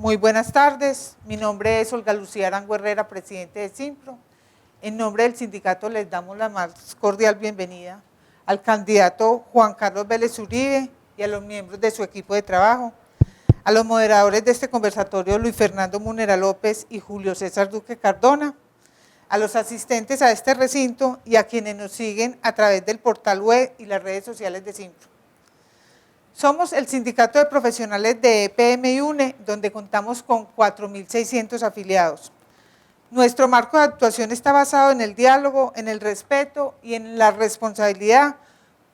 Muy buenas tardes, mi nombre es Olga Lucía Arango Herrera, presidente de Simpro. En nombre del sindicato les damos la más cordial bienvenida al candidato Juan Carlos Vélez Uribe y a los miembros de su equipo de trabajo, a los moderadores de este conversatorio Luis Fernando Munera López y Julio César Duque Cardona, a los asistentes a este recinto y a quienes nos siguen a través del portal web y las redes sociales de Simpro. Somos el sindicato de profesionales de EPM y UNE, donde contamos con 4.600 afiliados. Nuestro marco de actuación está basado en el diálogo, en el respeto y en la responsabilidad,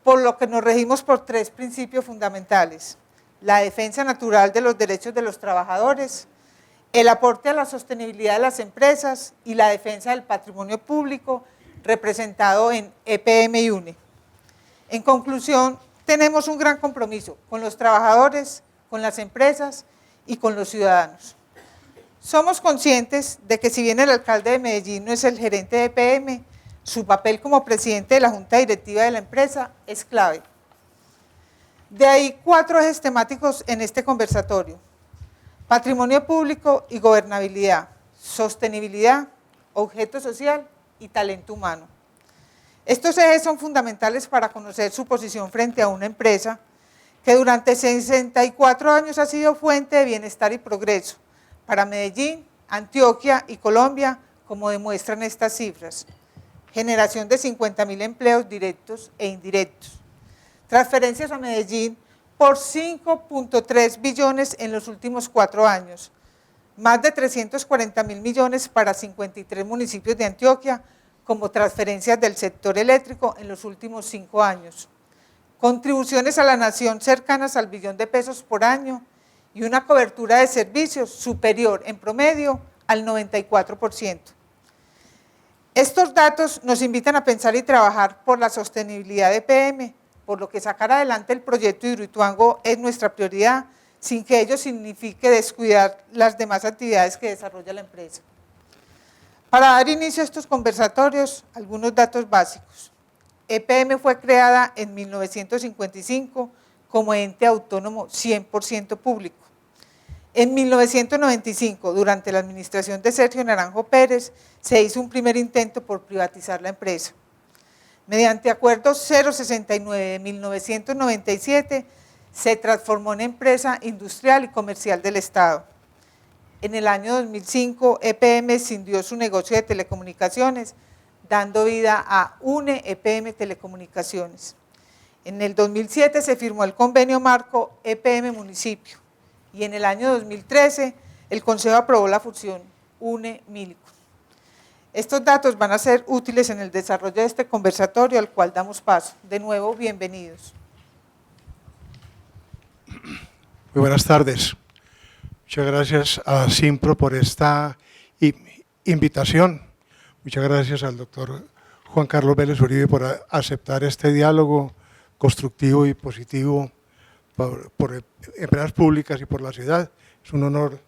por lo que nos regimos por 3 principios fundamentales: la defensa natural de los derechos de los trabajadores, el aporte a la sostenibilidad de las empresas y la defensa del patrimonio público representado en EPM y UNE. En conclusión, tenemos un gran compromiso con los trabajadores, con las empresas y con los ciudadanos. Somos conscientes de que si bien el alcalde de Medellín no es el gerente de EPM, su papel como presidente de la junta directiva de la empresa es clave. De ahí 4 ejes temáticos en este conversatorio: patrimonio público y gobernabilidad, sostenibilidad, objeto social y talento humano. Estos ejes son fundamentales para conocer su posición frente a una empresa que durante 64 años ha sido fuente de bienestar y progreso para Medellín, Antioquia y Colombia, como demuestran estas cifras: generación de 50.000 empleos directos e indirectos, transferencias a Medellín por 5.3 billones en los últimos 4 años, más de 340.000 millones para 53 municipios de Antioquia, como transferencias del sector eléctrico en los últimos 5 años, contribuciones a la nación cercanas al billón de pesos por año y una cobertura de servicios superior en promedio al 94%. Estos datos nos invitan a pensar y trabajar por la sostenibilidad de EPM, por lo que sacar adelante el proyecto Hidroituango es nuestra prioridad, sin que ello signifique descuidar las demás actividades que desarrolla la empresa. Para dar inicio a estos conversatorios, algunos datos básicos. EPM fue creada en 1955 como ente autónomo 100% público. En 1995, durante la administración de Sergio Naranjo Pérez, se hizo un primer intento por privatizar la empresa. Mediante acuerdo 069 de 1997, se transformó en empresa industrial y comercial del Estado. En el año 2005, EPM escindió su negocio de telecomunicaciones, dando vida a UNE EPM Telecomunicaciones. En el 2007 se firmó el convenio marco EPM Municipio y en el año 2013 el Consejo aprobó la fusión UNE Milco. Estos datos van a ser útiles en el desarrollo de este conversatorio al cual damos paso. De nuevo, bienvenidos. Muy buenas tardes. Muchas gracias a Simpro por esta invitación. Muchas gracias al doctor Juan Carlos Vélez Uribe por aceptar este diálogo constructivo y positivo por empresas públicas y por la ciudad. Es un honor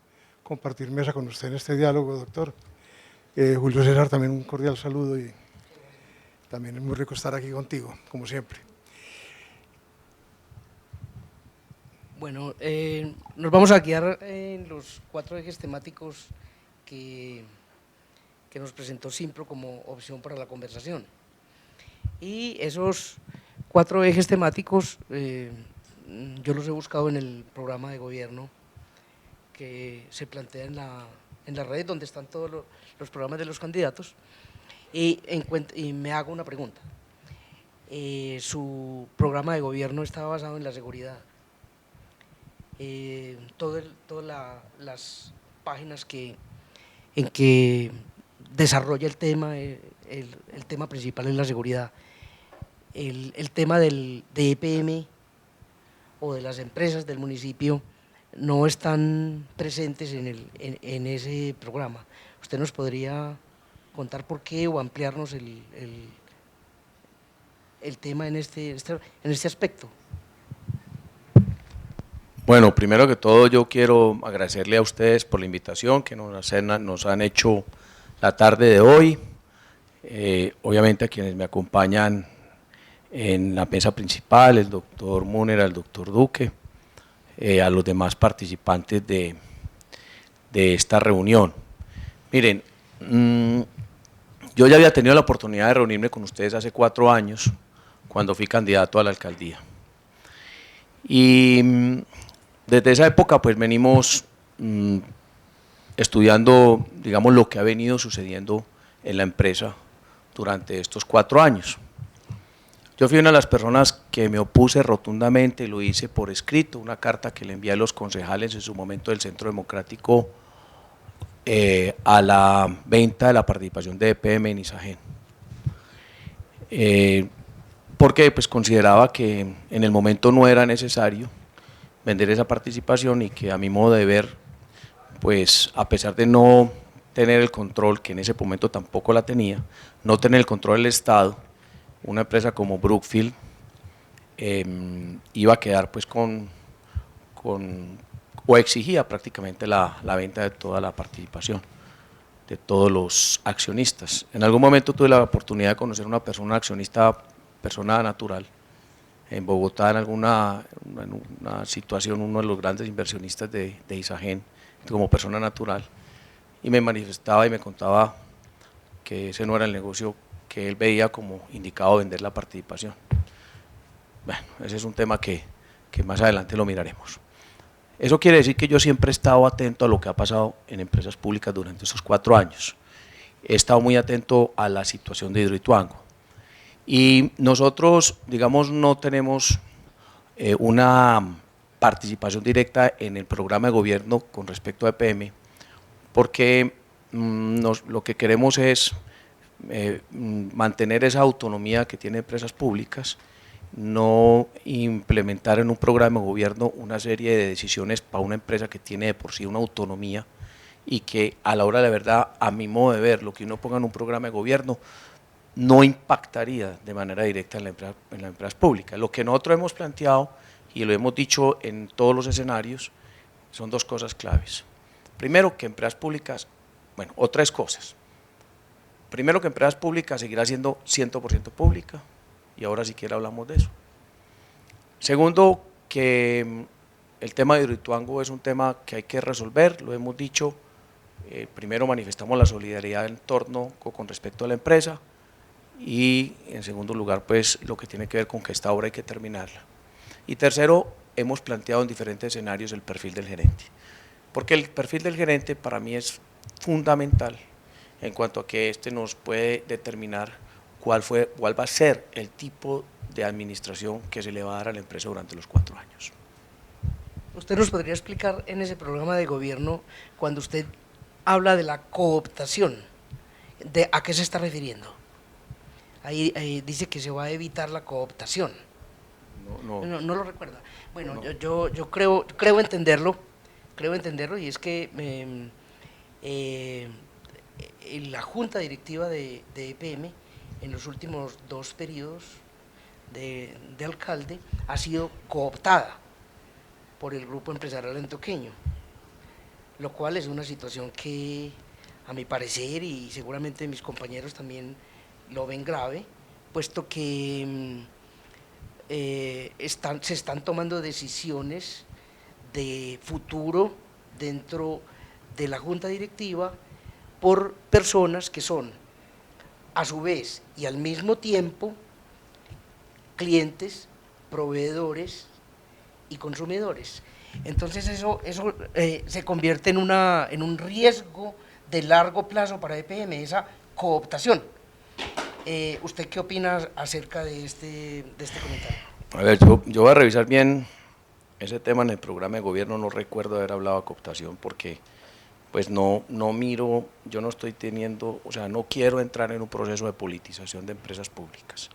compartir mesa con usted en este diálogo, doctor. Julio César, también un cordial saludo y también es muy rico estar aquí contigo, como siempre. Bueno, nos vamos a guiar en los 4 ejes temáticos que nos presentó Simpro como opción para la conversación. Y esos 4 ejes temáticos yo los he buscado en el programa de gobierno que se plantea en la red, donde están todos los programas de los candidatos, y me hago una pregunta. Su programa de gobierno estaba basado en la seguridad. Todas las páginas en que desarrolla el tema, el tema principal es la seguridad. El tema de EPM o de las empresas del municipio no están presentes en ese programa. ¿Usted nos podría contar por qué o ampliarnos el tema en este aspecto? Bueno, primero que todo yo quiero agradecerle a ustedes por la invitación que nos han hecho la tarde de hoy, obviamente a quienes me acompañan en la mesa principal, el doctor Munera, el doctor Duque, a los demás participantes de esta reunión. Miren, yo ya había tenido la oportunidad de reunirme con ustedes hace 4 años, cuando fui candidato a la alcaldía. Y desde esa época pues venimos estudiando, digamos, lo que ha venido sucediendo en la empresa durante estos 4 años. Yo fui una de las personas que me opuse rotundamente, lo hice por escrito, una carta que le envié a los concejales en su momento del Centro Democrático a la venta de la participación de EPM en Isagen. Porque pues consideraba que en el momento no era necesario vender esa participación y que a mi modo de ver, pues a pesar de no tener el control, que en ese momento tampoco la tenía, no tener el control del Estado, una empresa como Brookfield iba a quedar pues o exigía prácticamente la venta de toda la participación, de todos los accionistas. En algún momento tuve la oportunidad de conocer a una persona, accionista, persona natural, en Bogotá, en una situación, uno de los grandes inversionistas de Isagen, como persona natural, y me manifestaba y me contaba que ese no era el negocio que él veía como indicado vender la participación. Bueno, ese es un tema que más adelante lo miraremos. Eso quiere decir que yo siempre he estado atento a lo que ha pasado en empresas públicas durante estos 4 años. He estado muy atento a la situación de Hidroituango. Y nosotros, digamos, no tenemos una participación directa en el programa de gobierno con respecto a EPM, porque lo que queremos es mantener esa autonomía que tienen empresas públicas, no implementar en un programa de gobierno una serie de decisiones para una empresa que tiene de por sí una autonomía y que a la hora de la verdad, a mi modo de ver, lo que uno ponga en un programa de gobierno no impactaría de manera directa en las empresas públicas. Lo que nosotros hemos planteado y lo hemos dicho en todos los escenarios son 2 cosas claves. Primero, que empresas públicas, bueno, o 3 cosas. Primero, que empresas públicas seguirá siendo 100% pública, y ahora siquiera hablamos de eso. Segundo, que el tema de Hidroituango es un tema que hay que resolver, lo hemos dicho. Primero, manifestamos la solidaridad en torno con respecto a la empresa, y en segundo lugar, pues lo que tiene que ver con que esta obra hay que terminarla. Y tercero, hemos planteado en diferentes escenarios el perfil del gerente, porque el perfil del gerente para mí es fundamental en cuanto a que nos puede determinar cuál va a ser el tipo de administración que se le va a dar a la empresa durante los 4 años. ¿Usted nos podría explicar en ese programa de gobierno, cuando usted habla de la cooptación, a qué se está refiriendo? Ahí dice que se va a evitar la cooptación. No lo recuerda. Bueno, no. yo creo entenderlo, y es que la junta directiva de EPM en los últimos 2 periodos de alcalde ha sido cooptada por el grupo empresarial antioqueño, lo cual es una situación que a mi parecer, y seguramente mis compañeros también lo ven grave, puesto que se están tomando decisiones de futuro dentro de la junta directiva por personas que son a su vez y al mismo tiempo clientes, proveedores y consumidores. Entonces eso se convierte en un riesgo de largo plazo para EPM, esa cooptación. ¿Usted qué opina acerca de este comentario? A ver, yo voy a revisar bien ese tema en el programa de gobierno, no recuerdo haber hablado de cooptación porque pues no miro, yo no estoy teniendo, o sea, no quiero entrar en un proceso de politización de empresas públicas.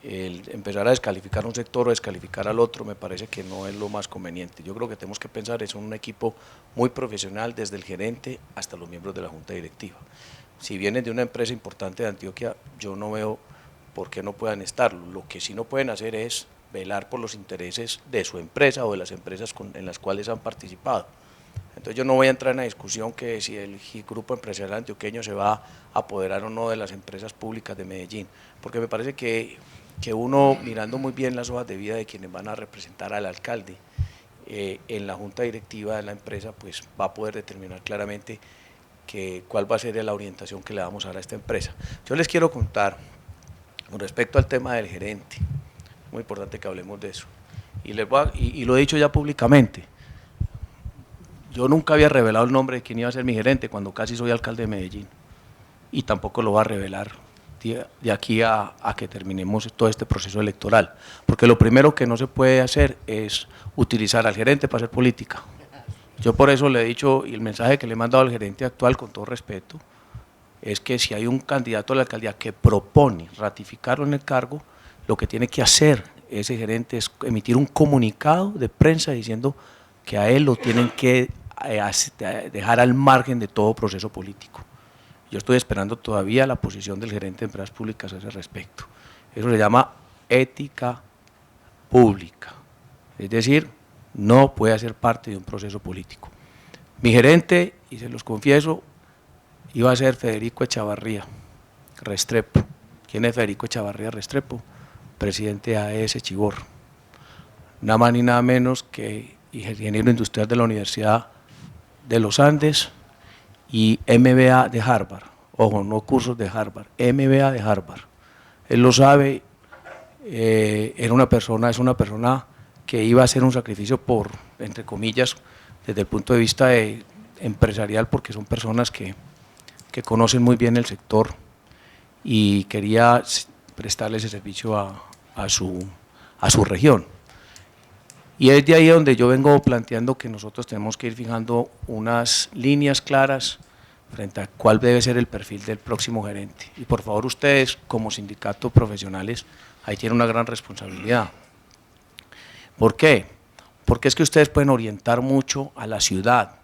El empezar a descalificar un sector o descalificar al otro me parece que no es lo más conveniente. Yo creo que tenemos que pensar en un equipo muy profesional, desde el gerente hasta los miembros de la junta directiva. Si vienen de una empresa importante de Antioquia, yo no veo por qué no puedan estarlo. Lo que sí no pueden hacer es velar por los intereses de su empresa o de las empresas en las cuales han participado. Entonces yo no voy a entrar en la discusión que si el grupo empresarial antioqueño se va a apoderar o no de las empresas públicas de Medellín, porque me parece que uno, mirando muy bien las hojas de vida de quienes van a representar al alcalde, en la junta directiva de la empresa pues va a poder determinar claramente cuál va a ser la orientación que le vamos a dar a esta empresa. Yo les quiero contar con respecto al tema del gerente, muy importante que hablemos de eso, y lo he dicho ya públicamente. Yo nunca había revelado el nombre de quién iba a ser mi gerente cuando casi soy alcalde de Medellín, y tampoco lo va a revelar de aquí a que terminemos todo este proceso electoral, porque lo primero que no se puede hacer es utilizar al gerente para hacer política. Yo por eso le he dicho, y el mensaje que le he mandado al gerente actual, con todo respeto, es que si hay un candidato a la alcaldía que propone ratificarlo en el cargo, lo que tiene que hacer ese gerente es emitir un comunicado de prensa diciendo que a él lo tienen que dejar al margen de todo proceso político. Yo estoy esperando todavía la posición del gerente de empresas públicas a ese respecto. Eso se llama ética pública, es decir, no puede hacer parte de un proceso político. Mi gerente, y se los confieso, iba a ser Federico Echavarría Restrepo. ¿Quién es Federico Echavarría Restrepo? Presidente de AES Chivor, nada más ni nada menos que ingeniero industrial de la Universidad de los Andes y MBA de Harvard. Ojo, no cursos de Harvard, MBA de Harvard. Él lo sabe, es una persona que iba a hacer un sacrificio por, entre comillas, desde el punto de vista empresarial, porque son personas que conocen muy bien el sector, y quería prestarle ese servicio a su región. Y es de ahí donde yo vengo planteando que nosotros tenemos que ir fijando unas líneas claras frente a cuál debe ser el perfil del próximo gerente. Y por favor ustedes, como sindicato profesionales, ahí tienen una gran responsabilidad. ¿Por qué? Porque es que ustedes pueden orientar mucho a la ciudad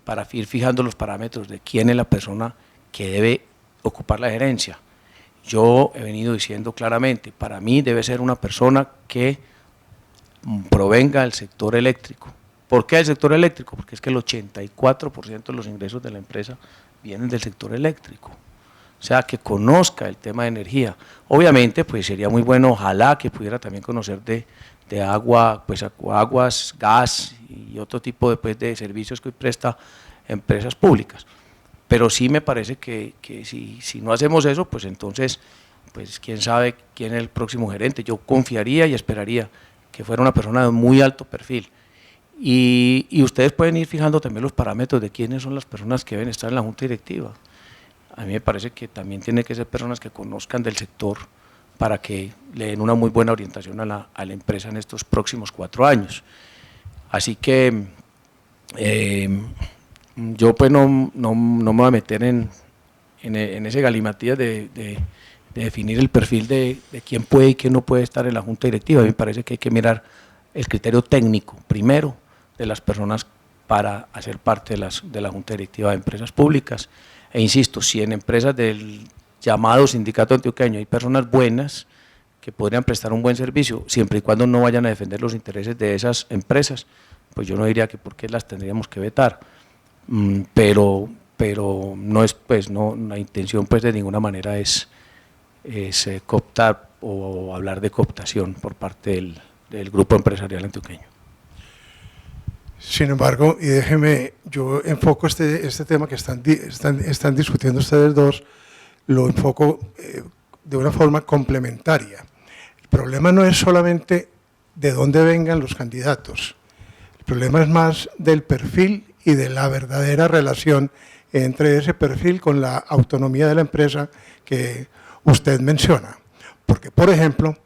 para ir fijando los parámetros de quién es la persona que debe ocupar la gerencia. Yo he venido diciendo claramente, para mí debe ser una persona que provenga del sector eléctrico. ¿Por qué el sector eléctrico? Porque es que el 84% de los ingresos de la empresa vienen del sector eléctrico. O sea, que conozca el tema de energía. Obviamente, pues sería muy bueno, ojalá que pudiera también conocer de agua, pues aguas, gas y otro tipo de servicios que hoy presta empresas públicas. Pero sí me parece que si no hacemos eso, pues entonces, pues quién sabe quién es el próximo gerente. Yo confiaría y esperaría que fuera una persona de muy alto perfil. Y ustedes pueden ir fijando también los parámetros de quiénes son las personas que deben estar en la junta directiva. A mí me parece que también tienen que ser personas que conozcan del sector para que le den una muy buena orientación a la empresa en estos próximos 4 años. Así que yo pues no me voy a meter en ese galimatías de definir el perfil de quién puede y quién no puede estar en la junta directiva. A mí me parece que hay que mirar el criterio técnico primero de las personas para hacer parte de la junta directiva de empresas públicas. E insisto, si en empresas del llamado sindicato antioqueño hay personas buenas que podrían prestar un buen servicio, siempre y cuando no vayan a defender los intereses de esas empresas, pues yo no diría que por qué las tendríamos que vetar. Pero no es, pues, no, la intención pues de ninguna manera es cooptar o hablar de cooptación por parte del grupo empresarial antioqueño. Sin embargo, y déjeme, yo enfoco este tema que están discutiendo ustedes dos, lo enfoco de una forma complementaria. El problema no es solamente de dónde vengan los candidatos, el problema es más del perfil y de la verdadera relación entre ese perfil con la autonomía de la empresa que usted menciona. Porque, por ejemplo,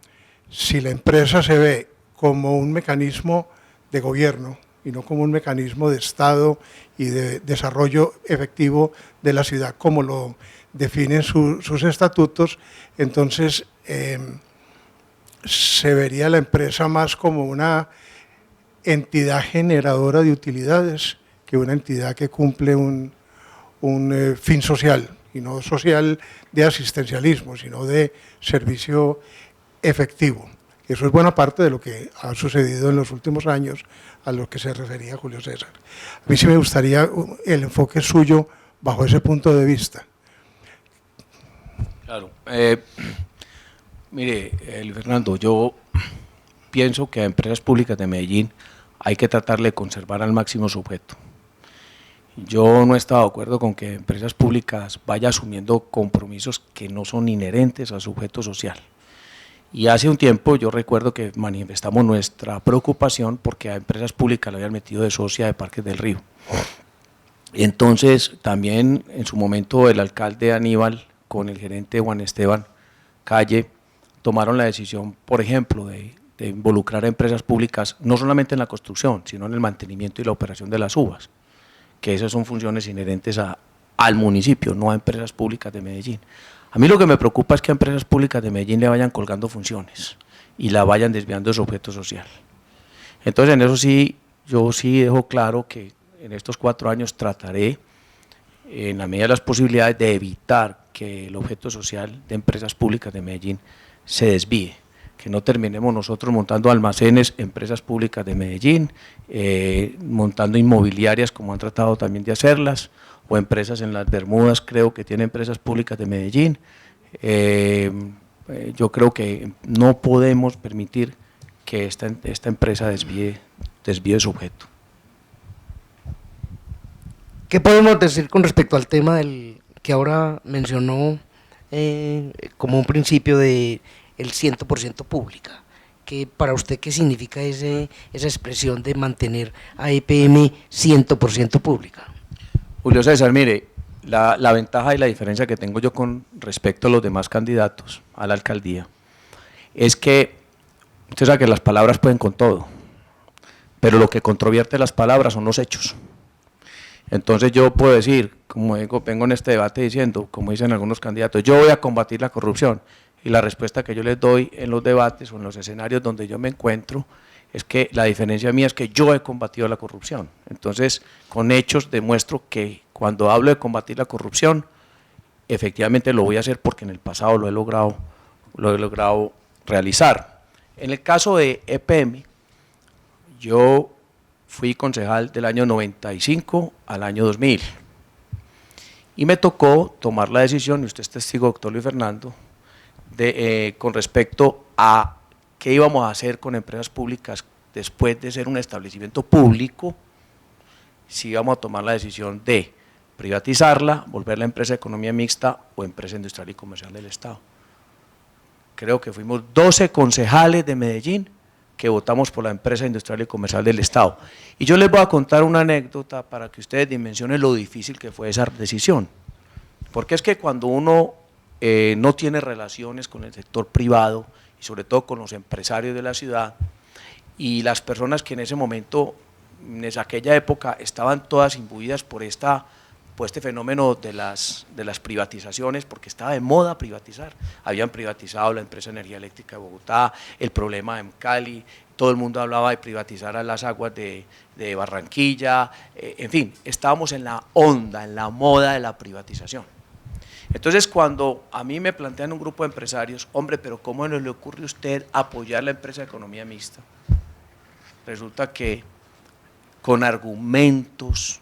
si la empresa se ve como un mecanismo de gobierno y no como un mecanismo de Estado y de desarrollo efectivo de la ciudad, como lo definen sus estatutos, entonces se vería la empresa más como una entidad generadora de utilidades que una entidad que cumple un fin social, y no social de asistencialismo, sino de servicio efectivo. Eso es buena parte de lo que ha sucedido en los últimos años a lo que se refería Julio César. A mí sí me gustaría el enfoque suyo bajo ese punto de vista. Claro. Mire, Fernando, yo pienso que a Empresas Públicas de Medellín hay que tratar de conservar al máximo su objeto. Yo no he estado de acuerdo con que empresas públicas vayan asumiendo compromisos que no son inherentes a su objeto social. Y hace un tiempo yo recuerdo que manifestamos nuestra preocupación porque a empresas públicas le habían metido de socia de Parques del Río. Entonces también en su momento el alcalde Aníbal con el gerente Juan Esteban Calle tomaron la decisión, por ejemplo, de involucrar a empresas públicas no solamente en la construcción, sino en el mantenimiento y la operación de las uvas, que esas son funciones inherentes al municipio, no a empresas públicas de Medellín. A mí lo que me preocupa es que a empresas públicas de Medellín le vayan colgando funciones y la vayan desviando de su objeto social. Entonces en eso sí, yo sí dejo claro que en estos 4 años trataré, en la medida de las posibilidades, de evitar que el objeto social de empresas públicas de Medellín se desvíe, que no terminemos nosotros montando almacenes, empresas públicas de Medellín, montando inmobiliarias como han tratado también de hacerlas, o empresas en las Bermudas, creo que tiene empresas públicas de Medellín. Yo creo que no podemos permitir que esta empresa desvíe su objeto. ¿Qué podemos decir con respecto al tema que ahora mencionó como un principio de el 100% pública? Para usted, ¿qué significa esa expresión de mantener a EPM 100% pública? Julio César, mire, la ventaja y la diferencia que tengo yo con respecto a los demás candidatos a la alcaldía es que usted sabe que las palabras pueden con todo, pero lo que controvierte las palabras son los hechos. Entonces yo puedo decir, como vengo en este debate diciendo, como dicen algunos candidatos, yo voy a combatir la corrupción, y la respuesta que yo les doy en los debates o en los escenarios donde yo me encuentro es que la diferencia mía es que yo he combatido la corrupción. Entonces, con hechos demuestro que cuando hablo de combatir la corrupción, efectivamente lo voy a hacer porque en el pasado lo he logrado realizar. En el caso de EPM, yo fui concejal del año 95 al año 2000 y me tocó tomar la decisión, y usted es testigo, doctor Luis Fernando, con respecto a qué íbamos a hacer con empresas públicas después de ser un establecimiento público, si íbamos a tomar la decisión de privatizarla, volverla empresa de economía mixta o empresa industrial y comercial del Estado. Creo que fuimos 12 concejales de Medellín que votamos por la empresa industrial y comercial del Estado. Y yo les voy a contar una anécdota para que ustedes dimensionen lo difícil que fue esa decisión. Porque es que cuando uno no tiene relaciones con el sector privado y sobre todo con los empresarios de la ciudad y las personas que en ese momento, en aquella época, estaban todas imbuidas por este fenómeno de las privatizaciones, porque estaba de moda privatizar. Habían privatizado la empresa de energía eléctrica de Bogotá, el problema en Cali, todo el mundo hablaba de privatizar a las aguas de Barranquilla, en fin, estábamos en la onda, en la moda de la privatización. Entonces, cuando a mí me plantean un grupo de empresarios, hombre, pero ¿cómo no le ocurre a usted apoyar la empresa de economía mixta? Resulta que con argumentos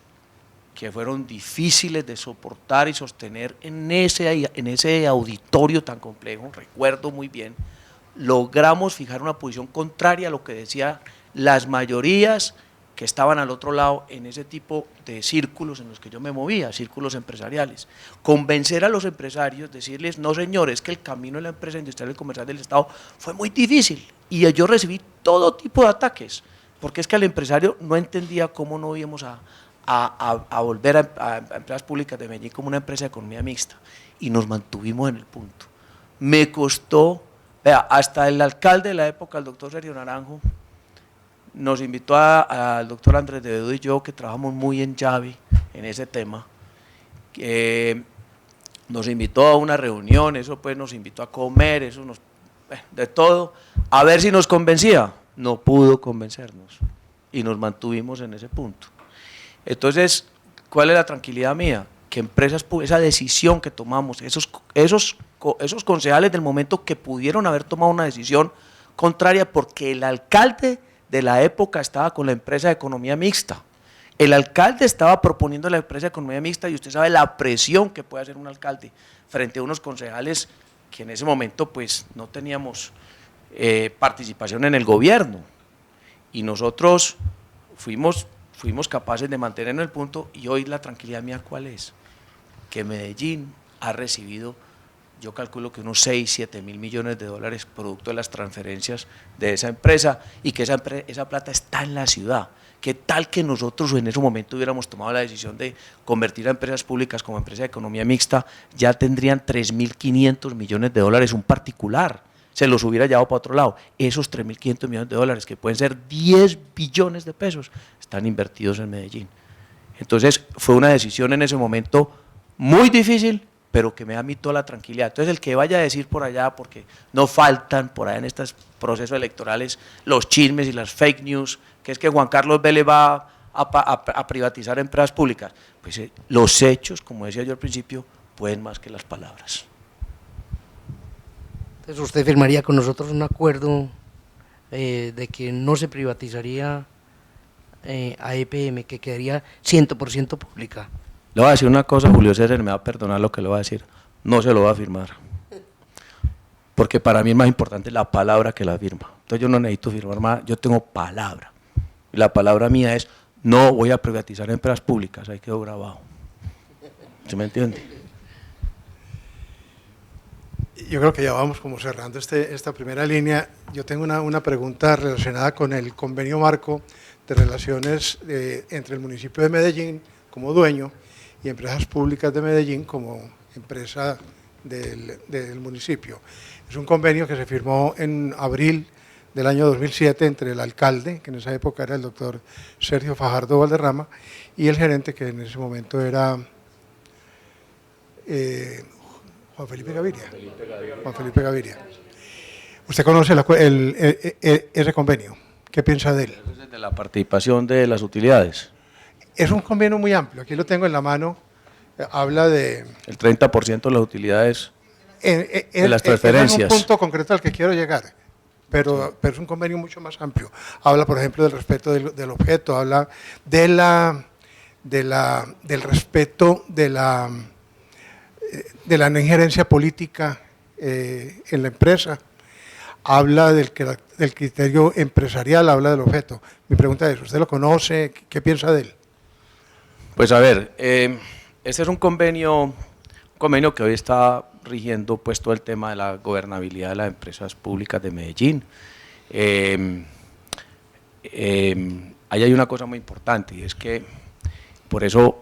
que fueron difíciles de soportar y sostener en ese auditorio tan complejo, recuerdo muy bien, logramos fijar una posición contraria a lo que decían las mayorías que estaban al otro lado en ese tipo de círculos en los que yo me movía, círculos empresariales. Convencer a los empresarios, decirles, no señores, que el camino de la empresa industrial y comercial del Estado fue muy difícil y yo recibí todo tipo de ataques, porque es que el empresario no entendía cómo no íbamos a volver a empresas públicas de Medellín como una empresa de economía mixta, y nos mantuvimos en el punto. Me costó, vea, hasta el alcalde de la época, el doctor Sergio Naranjo, nos invitó al doctor Andrés de Bedo y yo, que trabajamos muy en llave en ese tema, nos invitó a una reunión, eso pues nos invitó a comer, eso de todo, a ver si nos convencía. No pudo convencernos y nos mantuvimos en ese punto. Entonces, ¿cuál es la tranquilidad mía? Que esa decisión que tomamos, esos concejales del momento que pudieron haber tomado una decisión contraria, porque el alcalde de la época estaba con la empresa de economía mixta. El alcalde estaba proponiendo la empresa de economía mixta y usted sabe la presión que puede hacer un alcalde frente a unos concejales que en ese momento pues no teníamos participación en el gobierno. Y nosotros fuimos capaces de mantenernos en el punto, y hoy la tranquilidad mía, ¿cuál es? Que Medellín ha recibido, yo calculo que unos 6, 7 mil millones de dólares producto de las transferencias de esa empresa, y que esa plata está en la ciudad. ¿Qué tal que nosotros en ese momento hubiéramos tomado la decisión de convertir a empresas públicas como empresa de economía mixta? Ya tendrían 3.500 millones de dólares un particular, se los hubiera llevado para otro lado. Esos 3.500 millones de dólares, que pueden ser 10 billones de pesos, están invertidos en Medellín. Entonces fue una decisión en ese momento muy difícil, pero que me da a mí toda la tranquilidad. Entonces el que vaya a decir por allá, porque no faltan por allá en estos procesos electorales los chismes y las fake news, que es que Juan Carlos Vélez va a privatizar empresas públicas, pues los hechos, como decía yo al principio, pueden más que las palabras. Entonces, ¿usted firmaría con nosotros un acuerdo de que no se privatizaría a EPM, que quedaría 100% pública? Le voy a decir una cosa, Julio César, me va a perdonar lo que le voy a decir, no se lo va a firmar, porque para mí es más importante la palabra que la firma. Entonces yo no necesito firmar más, yo tengo palabra, y la palabra mía es: no voy a privatizar empresas públicas. Ahí quedó grabado. ¿Se me entiende? Yo creo que ya vamos como cerrando esta primera línea. Yo tengo una pregunta relacionada con el convenio marco de relaciones entre el municipio de Medellín como dueño y Empresas Públicas de Medellín como empresa del municipio. Es un convenio que se firmó en abril del año 2007 entre el alcalde, que en esa época era el doctor Sergio Fajardo Valderrama, y el gerente, que en ese momento era Juan Felipe Gaviria. Juan Felipe Gaviria. ¿Usted conoce ese convenio? ¿Qué piensa de él? Eso es de la participación de las utilidades. Es un convenio muy amplio, aquí lo tengo en la mano, habla de… El 30% de las utilidades de las transferencias. Es un punto concreto al que quiero llegar, pero es un convenio mucho más amplio. Habla, por ejemplo, del respeto del objeto, habla del respeto de la no injerencia política en la empresa, habla del criterio empresarial, habla del objeto. Mi pregunta es, ¿usted lo conoce? ¿Qué piensa de él? Pues a ver, este es un convenio que hoy está rigiendo pues todo el tema de la gobernabilidad de las empresas públicas de Medellín. Ahí hay una cosa muy importante, y es que por eso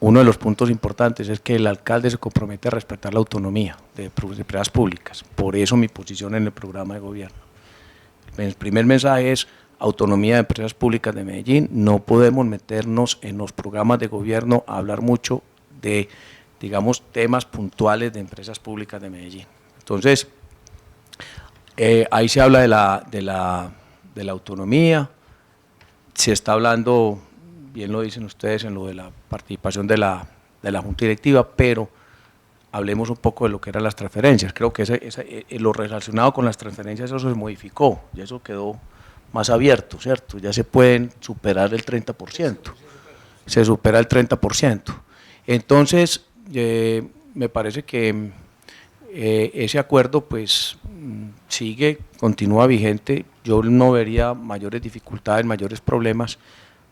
uno de los puntos importantes es que el alcalde se compromete a respetar la autonomía de empresas públicas. Por eso mi posición en el programa de gobierno. El primer mensaje es autonomía de empresas públicas de Medellín. No podemos meternos en los programas de gobierno a hablar mucho de, digamos, temas puntuales de empresas públicas de Medellín. Entonces, ahí se habla de la autonomía, se está hablando, bien lo dicen ustedes, en lo de la participación de la Junta Directiva, pero hablemos un poco de lo que eran las transferencias. Creo que lo relacionado con las transferencias, eso se modificó, y eso quedó más abierto, ¿cierto? Ya se pueden superar el 30%, se supera el 30%. Entonces, me parece que ese acuerdo pues continúa vigente. Yo no vería mayores dificultades, mayores problemas,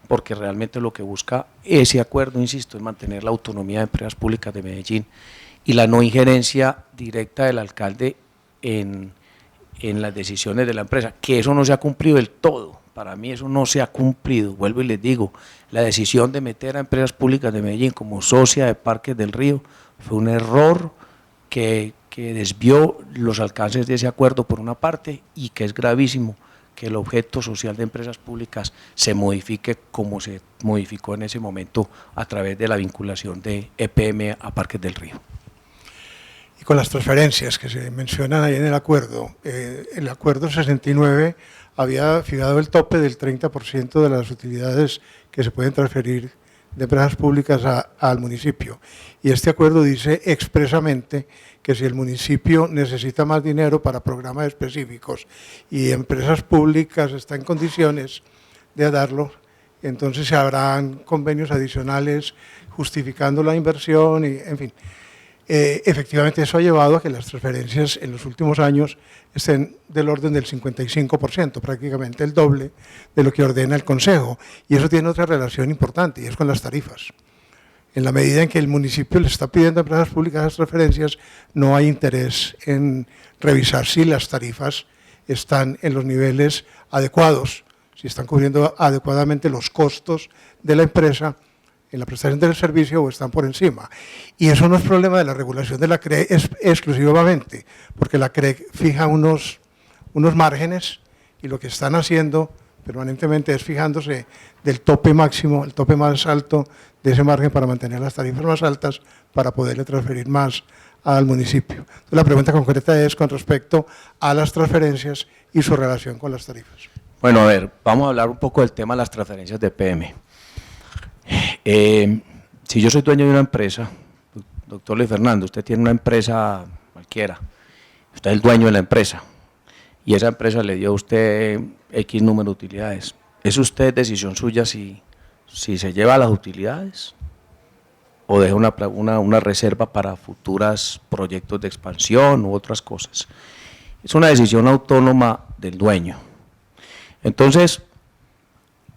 porque realmente lo que busca ese acuerdo, insisto, es mantener la autonomía de empresas públicas de Medellín y la no injerencia directa del alcalde en las decisiones de la empresa, que eso no se ha cumplido del todo. Para mí eso no se ha cumplido. Vuelvo y les digo, la decisión de meter a Empresas Públicas de Medellín como socia de Parques del Río fue un error que desvió los alcances de ese acuerdo por una parte, y que es gravísimo que el objeto social de empresas públicas se modifique como se modificó en ese momento a través de la vinculación de EPM a Parques del Río. Y con las transferencias que se mencionan ahí en el acuerdo 69 había fijado el tope del 30% de las utilidades que se pueden transferir de empresas públicas al municipio. Y este acuerdo dice expresamente que si el municipio necesita más dinero para programas específicos y empresas públicas están en condiciones de darlo, entonces se habrán convenios adicionales justificando la inversión, y en fin. efectivamente eso ha llevado a que las transferencias en los últimos años estén del orden del 55%, prácticamente el doble de lo que ordena el Consejo. Y eso tiene otra relación importante, y es con las tarifas. En la medida en que el municipio le está pidiendo a empresas públicas las transferencias, no hay interés en revisar si las tarifas están en los niveles adecuados, si están cubriendo adecuadamente los costos de la empresa en la prestación del servicio o están por encima. Y eso no es problema de la regulación de la CRE exclusivamente, porque la CRE fija unos márgenes y lo que están haciendo permanentemente es fijándose del tope máximo, el tope más alto de ese margen para mantener las tarifas más altas para poderle transferir más al municipio. Entonces, la pregunta concreta es con respecto a las transferencias y su relación con las tarifas. Bueno, a ver, vamos a hablar un poco del tema de las transferencias de PM. Si yo soy dueño de una empresa, doctor Luis Fernando, usted tiene una empresa cualquiera, usted es el dueño de la empresa y esa empresa le dio a usted X número de utilidades. ¿Es usted decisión suya si se lleva las utilidades o deja una reserva para futuros proyectos de expansión u otras cosas? Es una decisión autónoma del dueño. Entonces,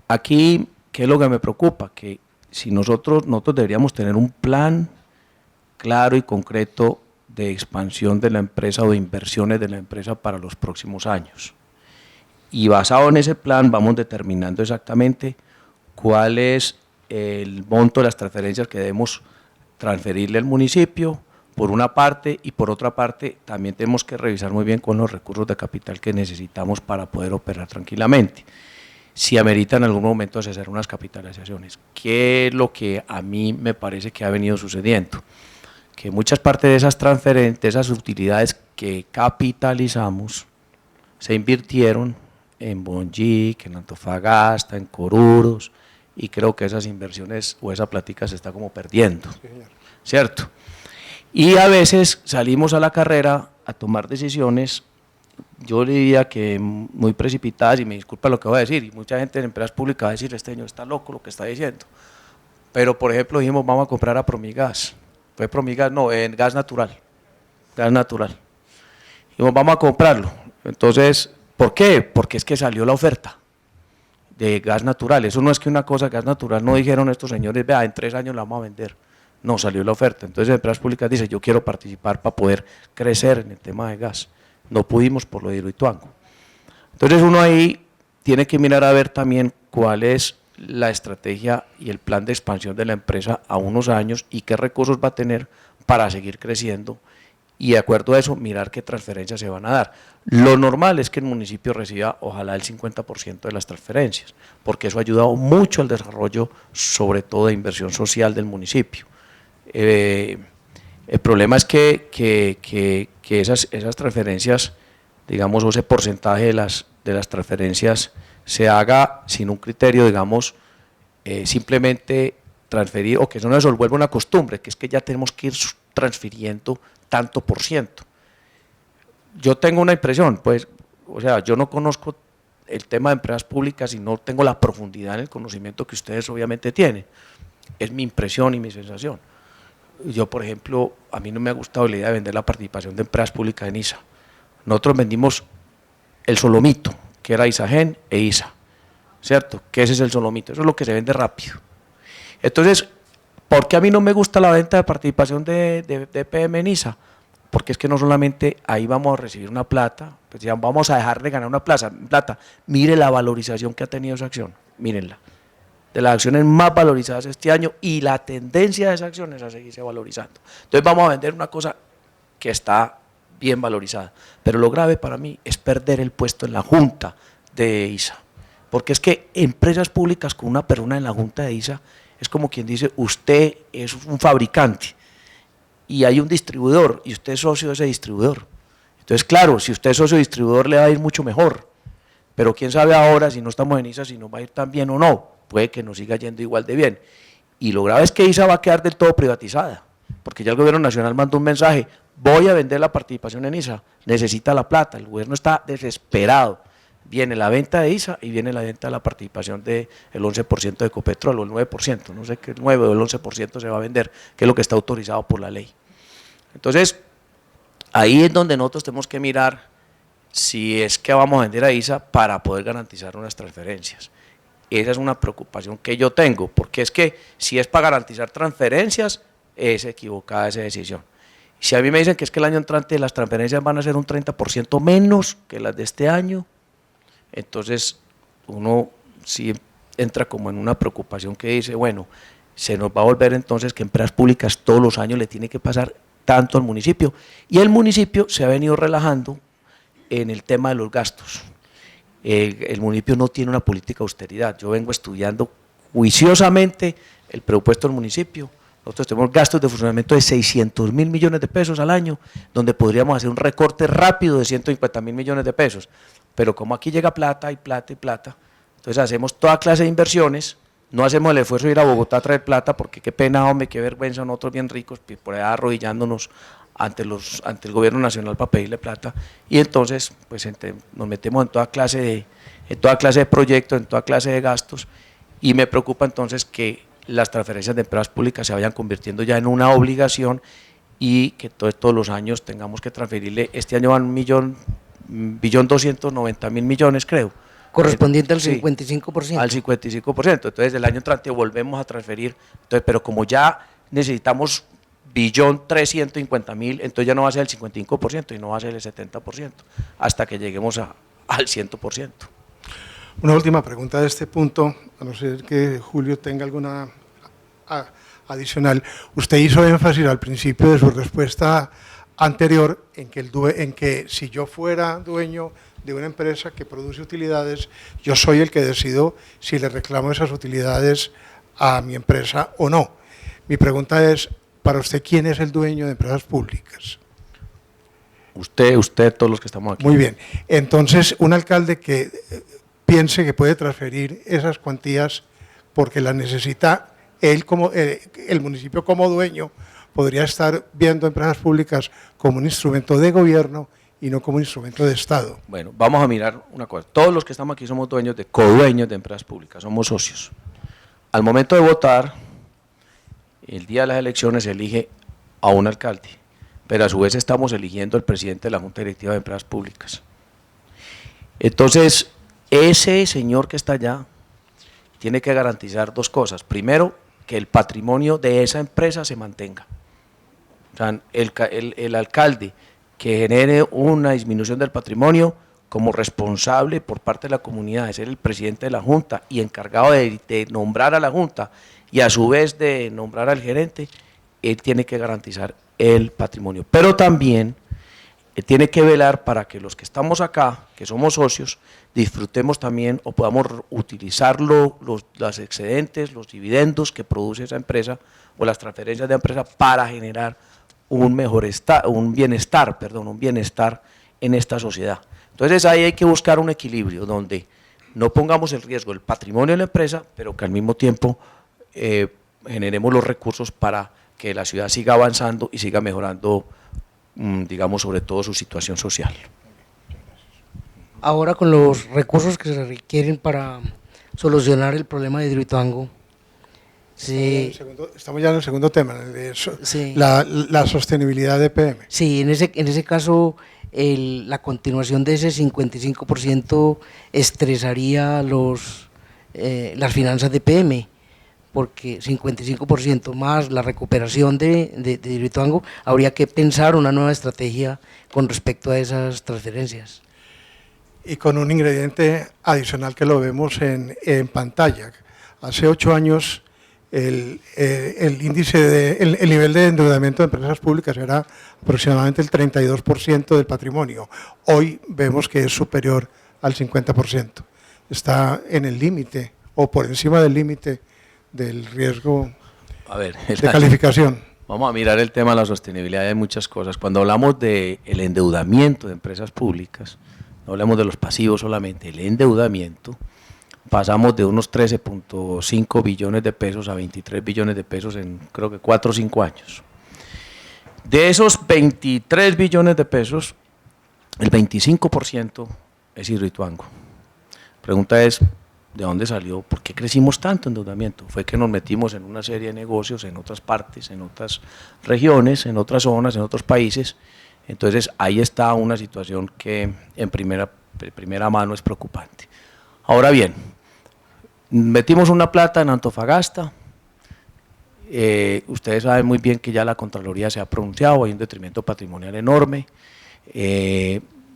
aquí, ¿qué es lo que me preocupa? Que si nosotros deberíamos tener un plan claro y concreto de expansión de la empresa o de inversiones de la empresa para los próximos años. Y basado en ese plan vamos determinando exactamente cuál es el monto de las transferencias que debemos transferirle al municipio, por una parte, y por otra parte también tenemos que revisar muy bien con los recursos de capital que necesitamos para poder operar tranquilamente. Si amerita en algún momento hacer unas capitalizaciones, ¿qué es lo que a mí me parece que ha venido sucediendo? Que muchas partes de esas transferencias, de esas utilidades que capitalizamos, se invirtieron en Bonjic, en Antofagasta, en Coruros, y creo que esas inversiones o esa plática se está como perdiendo, ¿cierto? Y a veces salimos a la carrera a tomar decisiones, yo diría que muy precipitadas, y me disculpa lo que voy a decir, y mucha gente en empresas públicas va a decir, este señor está loco lo que está diciendo, pero por ejemplo dijimos, vamos a comprar a Promigas, fue Promigas, no, en gas natural, dijimos, vamos a comprarlo. Entonces, ¿por qué? Porque es que salió la oferta de gas natural, eso no es que una cosa, gas natural, no dijeron estos señores, vea, en 3 años la vamos a vender, no, salió la oferta. Entonces empresas públicas dicen, yo quiero participar para poder crecer en el tema de gas, no pudimos por lo de Hidroituango. Entonces uno ahí tiene que mirar a ver también cuál es la estrategia y el plan de expansión de la empresa a unos años y qué recursos va a tener para seguir creciendo, y de acuerdo a eso mirar qué transferencias se van a dar. Lo normal es que el municipio reciba ojalá el 50% de las transferencias, porque eso ha ayudado mucho al desarrollo, sobre todo de inversión social del municipio. El problema es que esas transferencias, digamos, o ese porcentaje de las transferencias se haga sin un criterio, digamos, simplemente transferir, o que eso no se vuelva una costumbre, que es que ya tenemos que ir transfiriendo tanto por ciento. Yo tengo una impresión, pues, o sea, yo no conozco el tema de empresas públicas y no tengo la profundidad en el conocimiento que ustedes obviamente tienen. Es mi impresión y mi sensación. Yo, por ejemplo, a mí no me ha gustado la idea de vender la participación de empresas públicas en ISA. Nosotros vendimos el solomito, que era ISAGEN e ISA, ¿cierto? Que ese es el solomito, eso es lo que se vende rápido. Entonces, ¿por qué a mí no me gusta la venta de participación de PM en ISA? Porque es que no solamente ahí vamos a recibir una plata, pues ya vamos a dejar de ganar una plata. Mire la valorización que ha tenido esa acción, mírenla. De las acciones más valorizadas este año, y la tendencia de esas acciones a seguirse valorizando. Entonces vamos a vender una cosa que está bien valorizada, pero lo grave para mí es perder el puesto en la junta de ISA, porque es que empresas públicas con una persona en la junta de ISA es como quien dice, usted es un fabricante y hay un distribuidor y usted es socio de ese distribuidor. Entonces, claro, si usted es socio distribuidor le va a ir mucho mejor, pero quién sabe ahora, si no estamos en ISA, si nos va a ir tan bien o no. Puede que nos siga yendo igual de bien. Y lo grave es que ISA va a quedar del todo privatizada, porque ya el gobierno nacional mandó un mensaje, voy a vender la participación en ISA, necesita la plata, el gobierno está desesperado. Viene la venta de ISA y viene la venta de la participación del 11% de Ecopetrol, o el 9%, no sé qué, el 9 o el 11% se va a vender, que es lo que está autorizado por la ley. Entonces, ahí es donde nosotros tenemos que mirar si es que vamos a vender a ISA para poder garantizar unas transferencias. Esa es una preocupación que yo tengo, porque es que si es para garantizar transferencias, es equivocada esa decisión. Si a mí me dicen que es que el año entrante las transferencias van a ser un 30% menos que las de este año, entonces uno sí entra como en una preocupación que dice, bueno, se nos va a volver entonces que empresas públicas todos los años le tiene que pasar tanto al municipio, y el municipio se ha venido relajando en el tema de los gastos. El municipio no tiene una política de austeridad. Yo vengo estudiando juiciosamente el presupuesto del municipio. Nosotros tenemos gastos de funcionamiento de 600.000 millones de pesos al año, donde podríamos hacer un recorte rápido de 150.000 millones de pesos. Pero como aquí llega plata y plata y plata, entonces hacemos toda clase de inversiones, no hacemos el esfuerzo de ir a Bogotá a traer plata, porque qué pena, hombre, qué vergüenza, nosotros bien ricos, por allá arrodillándonos ante el gobierno nacional para pedirle plata, y entonces pues nos metemos en toda clase de proyectos, en toda clase de gastos, y me preocupa entonces que las transferencias de empresas públicas se vayan convirtiendo ya en una obligación, y que todos los años tengamos que transferirle. Este año van 1.290.000 millones, creo. Correspondiente al Sí, 55%. al 55%, entonces del año entrante volvemos a transferir, entonces, pero como ya necesitamos 1.350.000, entonces ya no va a ser el 55% y no va a ser el 70%, hasta que lleguemos al 100%. Una última pregunta de este punto, a no ser que Julio tenga alguna adicional. Usted hizo énfasis al principio de su respuesta anterior en que si yo fuera dueño de una empresa que produce utilidades, yo soy el que decido si le reclamo esas utilidades a mi empresa o no. Mi pregunta es, para usted, ¿quién es el dueño de empresas públicas? Usted, todos los que estamos aquí. Muy bien. Entonces, un alcalde que piense que puede transferir esas cuantías porque las necesita él como el municipio como dueño, podría estar viendo empresas públicas como un instrumento de gobierno y no como un instrumento de Estado. Bueno, vamos a mirar una cosa. Todos los que estamos aquí somos codueños de empresas públicas, somos socios. Al momento de votar, el día de las elecciones se elige a un alcalde, pero a su vez estamos eligiendo al presidente de la Junta Directiva de Empresas Públicas. Entonces, ese señor que está allá tiene que garantizar dos cosas. Primero, que el patrimonio de esa empresa se mantenga. O sea, el alcalde que genere una disminución del patrimonio, como responsable por parte de la comunidad de ser el presidente de la Junta y encargado de nombrar a la Junta y a su vez de nombrar al gerente, él tiene que garantizar el patrimonio. Pero también tiene que velar para que los que estamos acá, que somos socios, disfrutemos también o podamos utilizar los excedentes, los dividendos que produce esa empresa o las transferencias de empresa para generar un bienestar en esta sociedad. Entonces ahí hay que buscar un equilibrio donde no pongamos en riesgo el patrimonio de la empresa, pero que al mismo tiempo generemos los recursos para que la ciudad siga avanzando y siga mejorando, digamos, sobre todo su situación social. Ahora, con los recursos que se requieren para solucionar el problema de Hidroituango, sí, Estamos ya en el segundo tema, sí. la sostenibilidad de EPM. Sí, en ese caso, la continuación de ese 55% estresaría las finanzas de EPM, porque 55% más la recuperación de Hidroituango, habría que pensar una nueva estrategia con respecto a esas transferencias. Y con un ingrediente adicional que lo vemos en pantalla. Hace 8 años el nivel de endeudamiento de empresas públicas era aproximadamente el 32% del patrimonio. Hoy vemos que es superior al 50%. Está en el límite o por encima del límite del riesgo de calificación. Vamos a mirar el tema de la sostenibilidad de muchas cosas. Cuando hablamos del endeudamiento de empresas públicas, no hablamos de los pasivos solamente, el endeudamiento, pasamos de unos 13.5 billones de pesos a 23 billones de pesos en creo que 4 o 5 años. De esos 23 billones de pesos, el 25% es Hidroituango. La pregunta es, ¿De dónde salió? ¿Por qué crecimos tanto en endeudamiento? Fue que nos metimos en una serie de negocios en otras partes, en otras regiones, en otras zonas, en otros países. Entonces ahí está una situación que de primera mano es preocupante. Ahora bien, metimos una plata en Antofagasta. Ustedes saben muy bien que ya la Contraloría se ha pronunciado, hay un detrimento patrimonial enorme.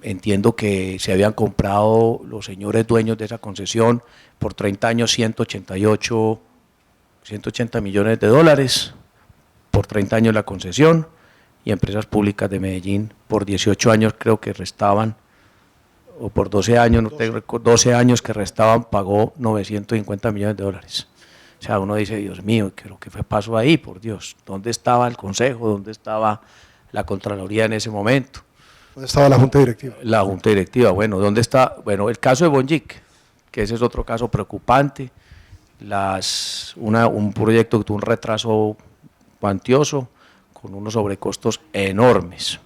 Entiendo que se habían comprado los señores dueños de esa concesión por 30 años 180 millones de dólares, por 30 años la concesión, y Empresas Públicas de Medellín por 18 años creo que restaban, o por 12 años, no tengo 12 años que restaban, pagó 950 millones de dólares. O sea, uno dice, Dios mío, ¿qué pasó ahí? Por Dios, ¿dónde estaba el Consejo? ¿Dónde estaba la Contraloría en ese momento? ¿Dónde estaba la Junta Directiva? La Junta Directiva, bueno, ¿dónde está? Bueno, el caso de Bonjic, que ese es otro caso preocupante, un proyecto que tuvo un retraso cuantioso, con unos sobrecostos enormes.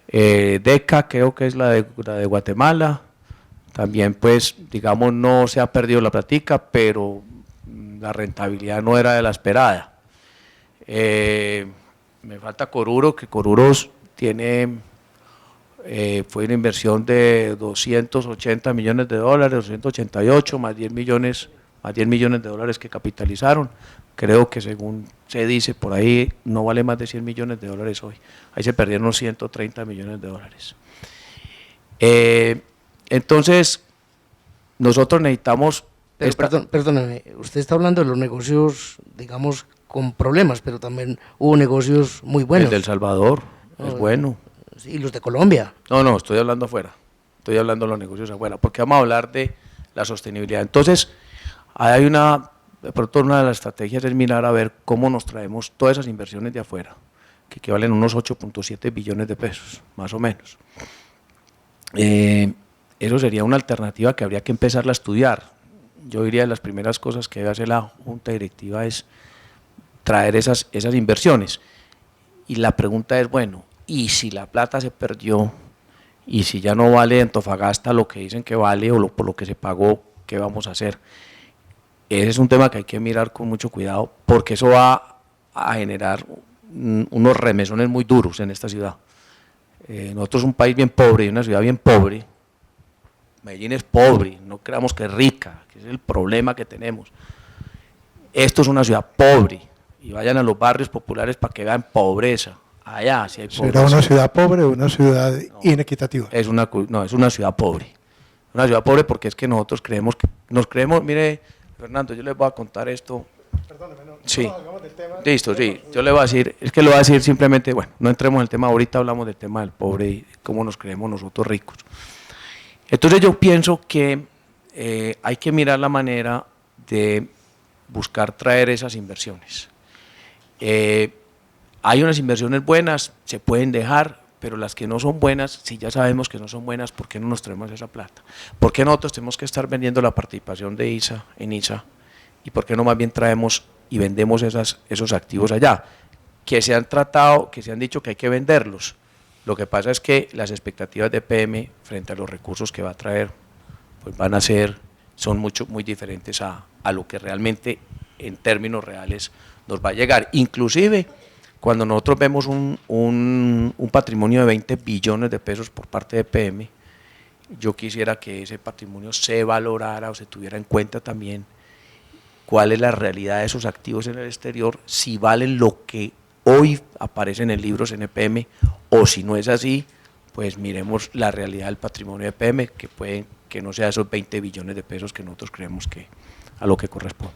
DECA, creo que es la de Guatemala, también pues, digamos, no se ha perdido la platica, pero la rentabilidad no era de la esperada. Me falta Coruro, que Coruros tiene... fue una inversión de 280 millones de dólares, 288 más 10 millones de dólares que capitalizaron. Creo que según se dice por ahí no vale más de 100 millones de dólares hoy. Ahí se perdieron unos 130 millones de dólares. Entonces, nosotros necesitamos... Perdóname, usted está hablando de los negocios, digamos, con problemas, pero también hubo negocios muy buenos. El de El Salvador es bueno. Sí, los de Colombia. No, estoy hablando afuera, estoy hablando de los negocios afuera, porque vamos a hablar de la sostenibilidad. Entonces, de pronto una de las estrategias es mirar a ver cómo nos traemos todas esas inversiones de afuera, que equivalen a unos 8.7 billones de pesos, más o menos. Eso sería una alternativa que habría que empezarla a estudiar. Yo diría que las primeras cosas que debe hacer la Junta Directiva es traer esas inversiones. Y la pregunta es, bueno, ¿y si la plata se perdió? ¿Y si ya no vale Antofagasta lo que dicen que vale o por lo que se pagó, qué vamos a hacer? Ese es un tema que hay que mirar con mucho cuidado, porque eso va a generar unos remesones muy duros en esta ciudad. Nosotros un país bien pobre y una ciudad bien pobre. Medellín es pobre, no creamos que es rica, que es el problema que tenemos. Esto es una ciudad pobre, y vayan a los barrios populares para que vean pobreza. Allá sí hay pobreza. ¿Será una ciudad pobre o una ciudad inequitativa? Es una ciudad pobre. Una ciudad pobre porque es que nosotros mire, Fernando, yo les voy a contar esto. Perdóneme, no. Sí. Listo, sí. Yo le voy a decir, es que lo voy a decir simplemente, bueno, no entremos en el tema, ahorita hablamos del tema del pobre y cómo nos creemos nosotros ricos. Entonces yo pienso que hay que mirar la manera de buscar traer esas inversiones. Hay unas inversiones buenas, se pueden dejar, pero las que no son buenas, si ya sabemos que no son buenas, ¿por qué no nos traemos esa plata? ¿Por qué nosotros tenemos que estar vendiendo la participación de ISA en ISA? ¿Y por qué no más bien traemos y vendemos esos activos allá? Que se han tratado, que se han dicho que hay que venderlos. Lo que pasa es que las expectativas de PM frente a los recursos que va a traer, pues son muy diferentes a lo que realmente en términos reales nos va a llegar. Inclusive, cuando nosotros vemos un patrimonio de 20 billones de pesos por parte de PM, yo quisiera que ese patrimonio se valorara o se tuviera en cuenta también cuál es la realidad de esos activos en el exterior, si valen lo que hoy aparece en el libro CNPM, o si no es así, pues miremos la realidad del patrimonio de PM, que no sea esos 20 billones de pesos que nosotros creemos que a lo que corresponde.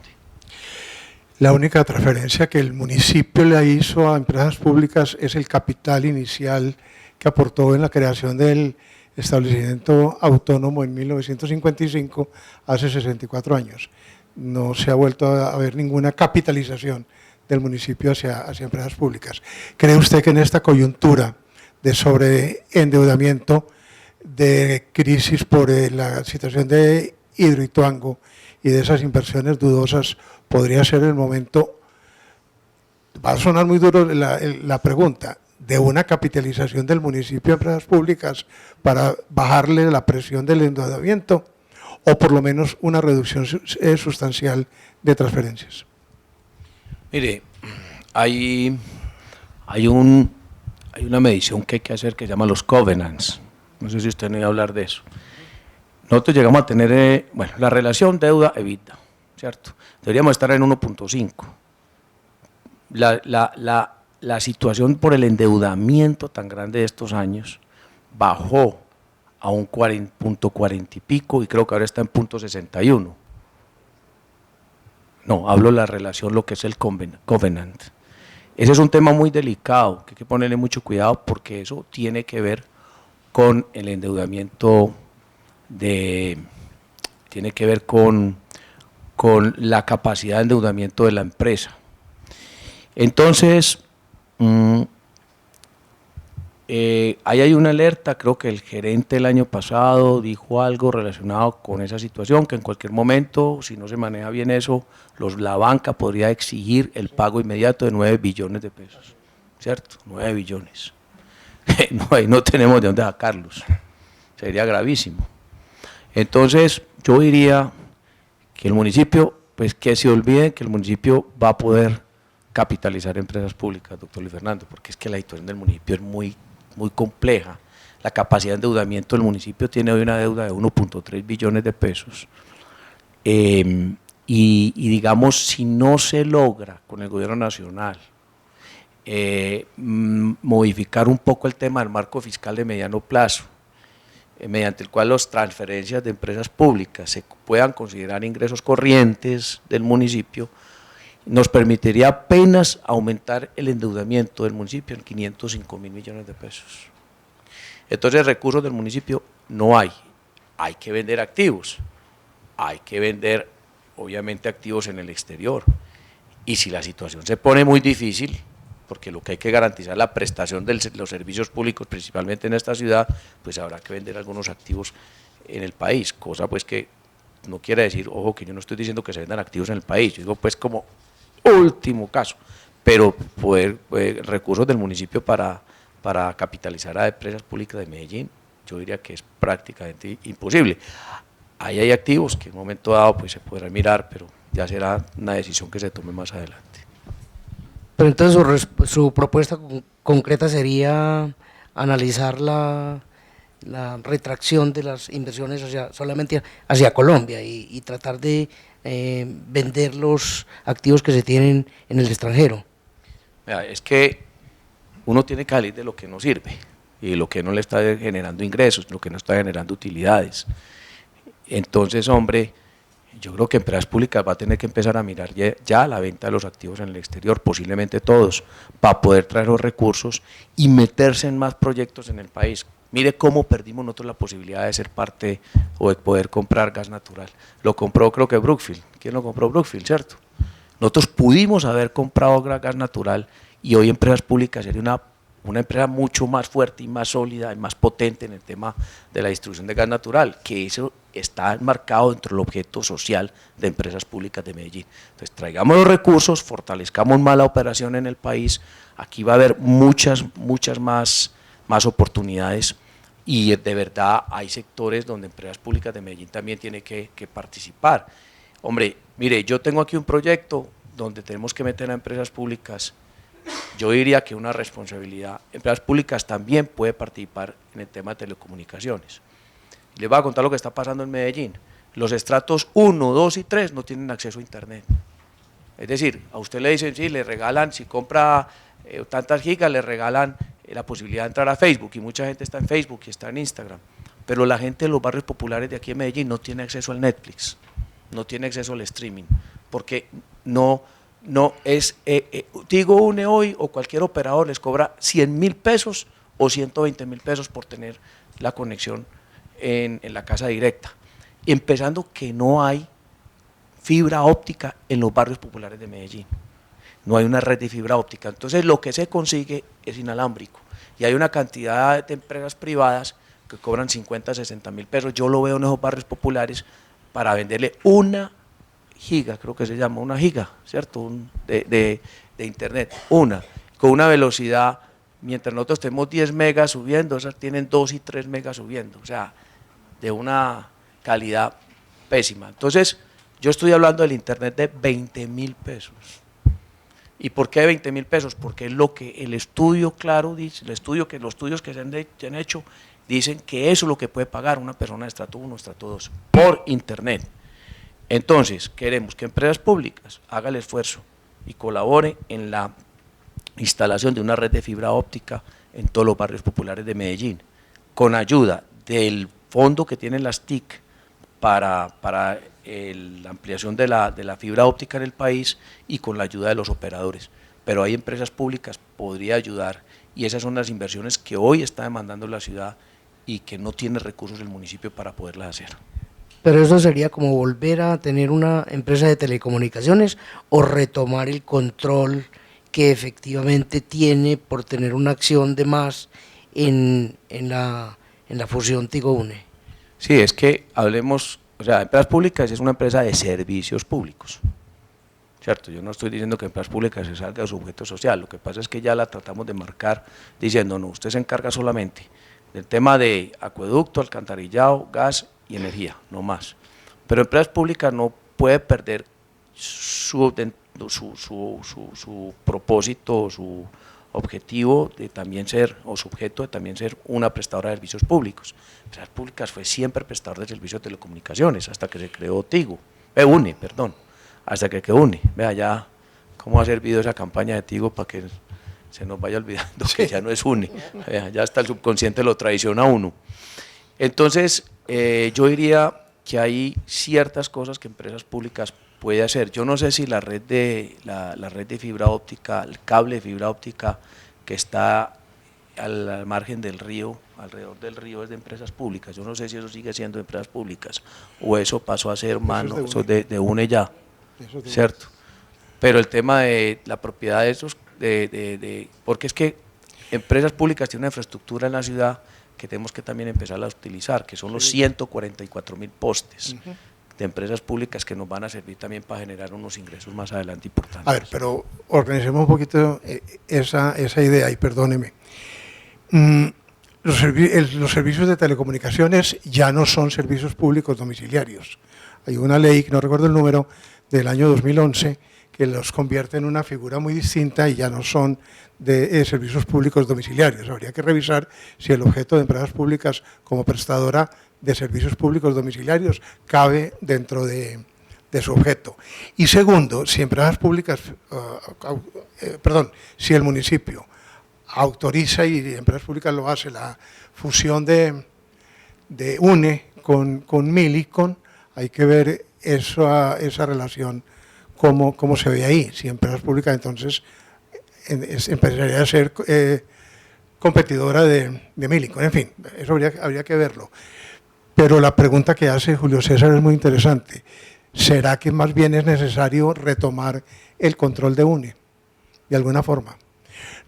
La única transferencia que el municipio le hizo a empresas públicas es el capital inicial que aportó en la creación del establecimiento autónomo en 1955, hace 64 años. No se ha vuelto a ver ninguna capitalización del municipio hacia empresas públicas. ¿Cree usted que en esta coyuntura de sobreendeudamiento, de crisis por la situación de Hidroituango y de esas inversiones dudosas, podría ser el momento, va a sonar muy duro la pregunta, de una capitalización del municipio a empresas públicas para bajarle la presión del endeudamiento? o por lo menos una reducción sustancial de transferencias. Mire, hay una medición que hay que hacer que se llama los covenants. No sé si usted no iba a hablar de eso. Nosotros llegamos a tener, bueno, la relación deuda-EBITDA, ¿cierto? Deberíamos estar en 1.5. La situación por el endeudamiento tan grande de estos años bajó a un 40 y pico y creo que ahora está en 0.61. No, hablo de la relación, lo que es el covenant. Ese es un tema muy delicado, que hay que ponerle mucho cuidado porque eso tiene que ver con el endeudamiento, tiene que ver con la capacidad de endeudamiento de la empresa. Entonces, ahí hay una alerta, creo que el gerente el año pasado dijo algo relacionado con esa situación, que en cualquier momento, si no se maneja bien eso, la banca podría exigir el pago inmediato de 9 billones de pesos, ¿cierto? 9 billones. No tenemos de dónde sacarlos, sería gravísimo. Entonces, yo diría que el municipio, pues que se olviden que el municipio va a poder capitalizar empresas públicas, doctor Luis Fernando, porque es que la situación del municipio es muy compleja. La capacidad de endeudamiento del municipio tiene hoy una deuda de 1.3 billones de pesos. Y digamos, si no se logra con el gobierno nacional modificar un poco el tema del marco fiscal de mediano plazo, mediante el cual las transferencias de empresas públicas se puedan considerar ingresos corrientes del municipio, nos permitiría apenas aumentar el endeudamiento del municipio en 505.000 millones de pesos. Entonces, recursos del municipio no hay que vender activos, hay que vender obviamente activos en el exterior, y si la situación se pone muy difícil, porque lo que hay que garantizar es la prestación de los servicios públicos, principalmente en esta ciudad, pues habrá que vender algunos activos en el país, cosa pues que no quiere decir, ojo, que yo no estoy diciendo que se vendan activos en el país, yo digo pues como último caso, pero recursos del municipio para capitalizar a empresas públicas de Medellín, yo diría que es prácticamente imposible. Ahí hay activos que en un momento dado pues se podrán mirar, pero ya será una decisión que se tome más adelante. Pero entonces su propuesta concreta sería analizar la retracción de las inversiones solamente hacia Colombia y tratar de vender los activos que se tienen en el extranjero. Es que uno tiene que salir de lo que no sirve y lo que no le está generando ingresos, lo que no está generando utilidades. Entonces, hombre, yo creo que Empresas Públicas va a tener que empezar a mirar ya la venta de los activos en el exterior, posiblemente todos, para poder traer los recursos y meterse en más proyectos en el país. Mire cómo perdimos nosotros la posibilidad de ser parte o de poder comprar gas natural. Lo compró creo que Brookfield. ¿Quién lo compró? Brookfield, ¿cierto? Nosotros pudimos haber comprado gas natural y hoy Empresas Públicas sería una empresa mucho más fuerte y más sólida y más potente en el tema de la distribución de gas natural, que eso está enmarcado dentro del objeto social de Empresas Públicas de Medellín. Entonces traigamos los recursos, fortalezcamos más la operación en el país, aquí va a haber muchas más oportunidades y de verdad hay sectores donde Empresas Públicas de Medellín también tiene que participar. Hombre, mire, yo tengo aquí un proyecto donde tenemos que meter a empresas públicas. Yo diría que una responsabilidad, Empresas Públicas también puede participar en el tema de telecomunicaciones. Les voy a contar lo que está pasando en Medellín. Los estratos 1, 2 y 3 no tienen acceso a internet. Es decir, a usted le dicen, sí, le regalan, si compra tantas gigas, le regalan la posibilidad de entrar a Facebook, y mucha gente está en Facebook y está en Instagram, pero la gente de los barrios populares de aquí en Medellín no tiene acceso al Netflix, no tiene acceso al streaming, porque no es, Tigo, Une hoy o cualquier operador les cobra 100.000 pesos o 120.000 pesos por tener la conexión en la casa directa, empezando que no hay fibra óptica en los barrios populares de Medellín, no hay una red de fibra óptica, entonces lo que se consigue es inalámbrico, y hay una cantidad de empresas privadas que cobran 50, 60.000 pesos, yo lo veo en esos barrios populares, para venderle 1 giga, creo que se llama, 1 giga, ¿cierto?, de internet, con una velocidad, mientras nosotros tenemos 10 megas subiendo, esas tienen 2 y 3 megas subiendo, o sea, de una calidad pésima. Entonces, yo estoy hablando del internet de 20.000 pesos. ¿Y por qué 20.000 pesos? Porque es lo que el estudio claro dice, los estudios que se han hecho dicen que eso es lo que puede pagar una persona de estrato 1, estrato 2, por internet. Entonces, queremos que empresas públicas hagan el esfuerzo y colabore en la instalación de una red de fibra óptica en todos los barrios populares de Medellín, con ayuda del fondo que tienen las TIC para la ampliación de la fibra óptica en el país y con la ayuda de los operadores. Pero hay empresas públicas, podría ayudar, y esas son las inversiones que hoy está demandando la ciudad y que no tiene recursos el municipio para poderlas hacer. Pero eso sería como volver a tener una empresa de telecomunicaciones o retomar el control que efectivamente tiene por tener una acción de más en la fusión Tigo-UNE. Sí, es que hablemos, o sea, Empresas Públicas es una empresa de servicios públicos, ¿cierto? Yo no estoy diciendo que Empresas Públicas se salga de su objeto social, lo que pasa es que ya la tratamos de marcar diciendo, no, usted se encarga solamente del tema de acueducto, alcantarillado, gas y energía, no más. Pero Empresas Públicas no puede perder su propósito, su objetivo de también ser, o su objeto de también ser una prestadora de servicios públicos. Empresas Públicas fue siempre prestador de servicios de telecomunicaciones, hasta que se creó UNE, hasta que quedó UNE. Vea ya cómo ha servido esa campaña de Tigo para que se nos vaya olvidando que ya no es UNE, ya hasta el subconsciente lo traiciona a uno. Entonces, yo diría que hay ciertas cosas que Empresas Públicas puede hacer. Yo no sé si la red de fibra óptica, el cable de fibra óptica que está al margen del río, alrededor del río, es de Empresas Públicas. Yo no sé si eso sigue siendo de Empresas Públicas o eso pasó a ser eso de UNE ya, ¿cierto? Pero el tema de la propiedad de esos, porque es que Empresas Públicas tienen una infraestructura en la ciudad que tenemos que también empezar a utilizar, que son los 144.000 postes de Empresas Públicas que nos van a servir también para generar unos ingresos más adelante importantes. A ver, pero organicemos un poquito esa idea y perdóneme. Los servicios de telecomunicaciones ya no son servicios públicos domiciliarios. Hay una ley, no recuerdo el número, del año 2011, que los convierte en una figura muy distinta y ya no son de servicios públicos domiciliarios. Habría que revisar si el objeto de Empresas Públicas como prestadora de servicios públicos domiciliarios cabe dentro de su objeto. Y segundo, si Empresas Públicas, si el municipio autoriza y Empresas Públicas lo hace, la fusión de UNE con Millicom, hay que ver esa relación, cómo se ve ahí. Si Empresas Públicas entonces empezaría a ser competidora de Millicom. En fin, eso habría que verlo. Pero la pregunta que hace Julio César es muy interesante. ¿Será que más bien es necesario retomar el control de UNE, de alguna forma?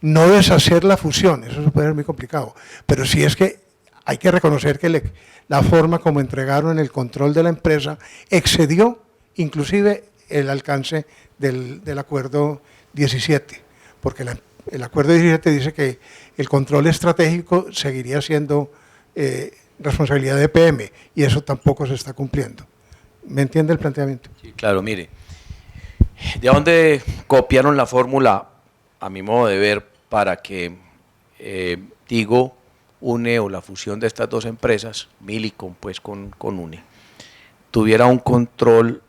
No deshacer la fusión, eso puede ser muy complicado, pero sí es que hay que reconocer que la forma como entregaron el control de la empresa excedió inclusive el alcance del acuerdo 17, porque el acuerdo 17 dice que el control estratégico seguiría siendo responsabilidad de EPM y eso tampoco se está cumpliendo. ¿Me entiende el planteamiento? Sí, claro, mire, ¿de dónde copiaron la fórmula, a mi modo de ver, para que Tigo, UNE o la fusión de estas dos empresas, Millicom pues con UNE, tuviera un control,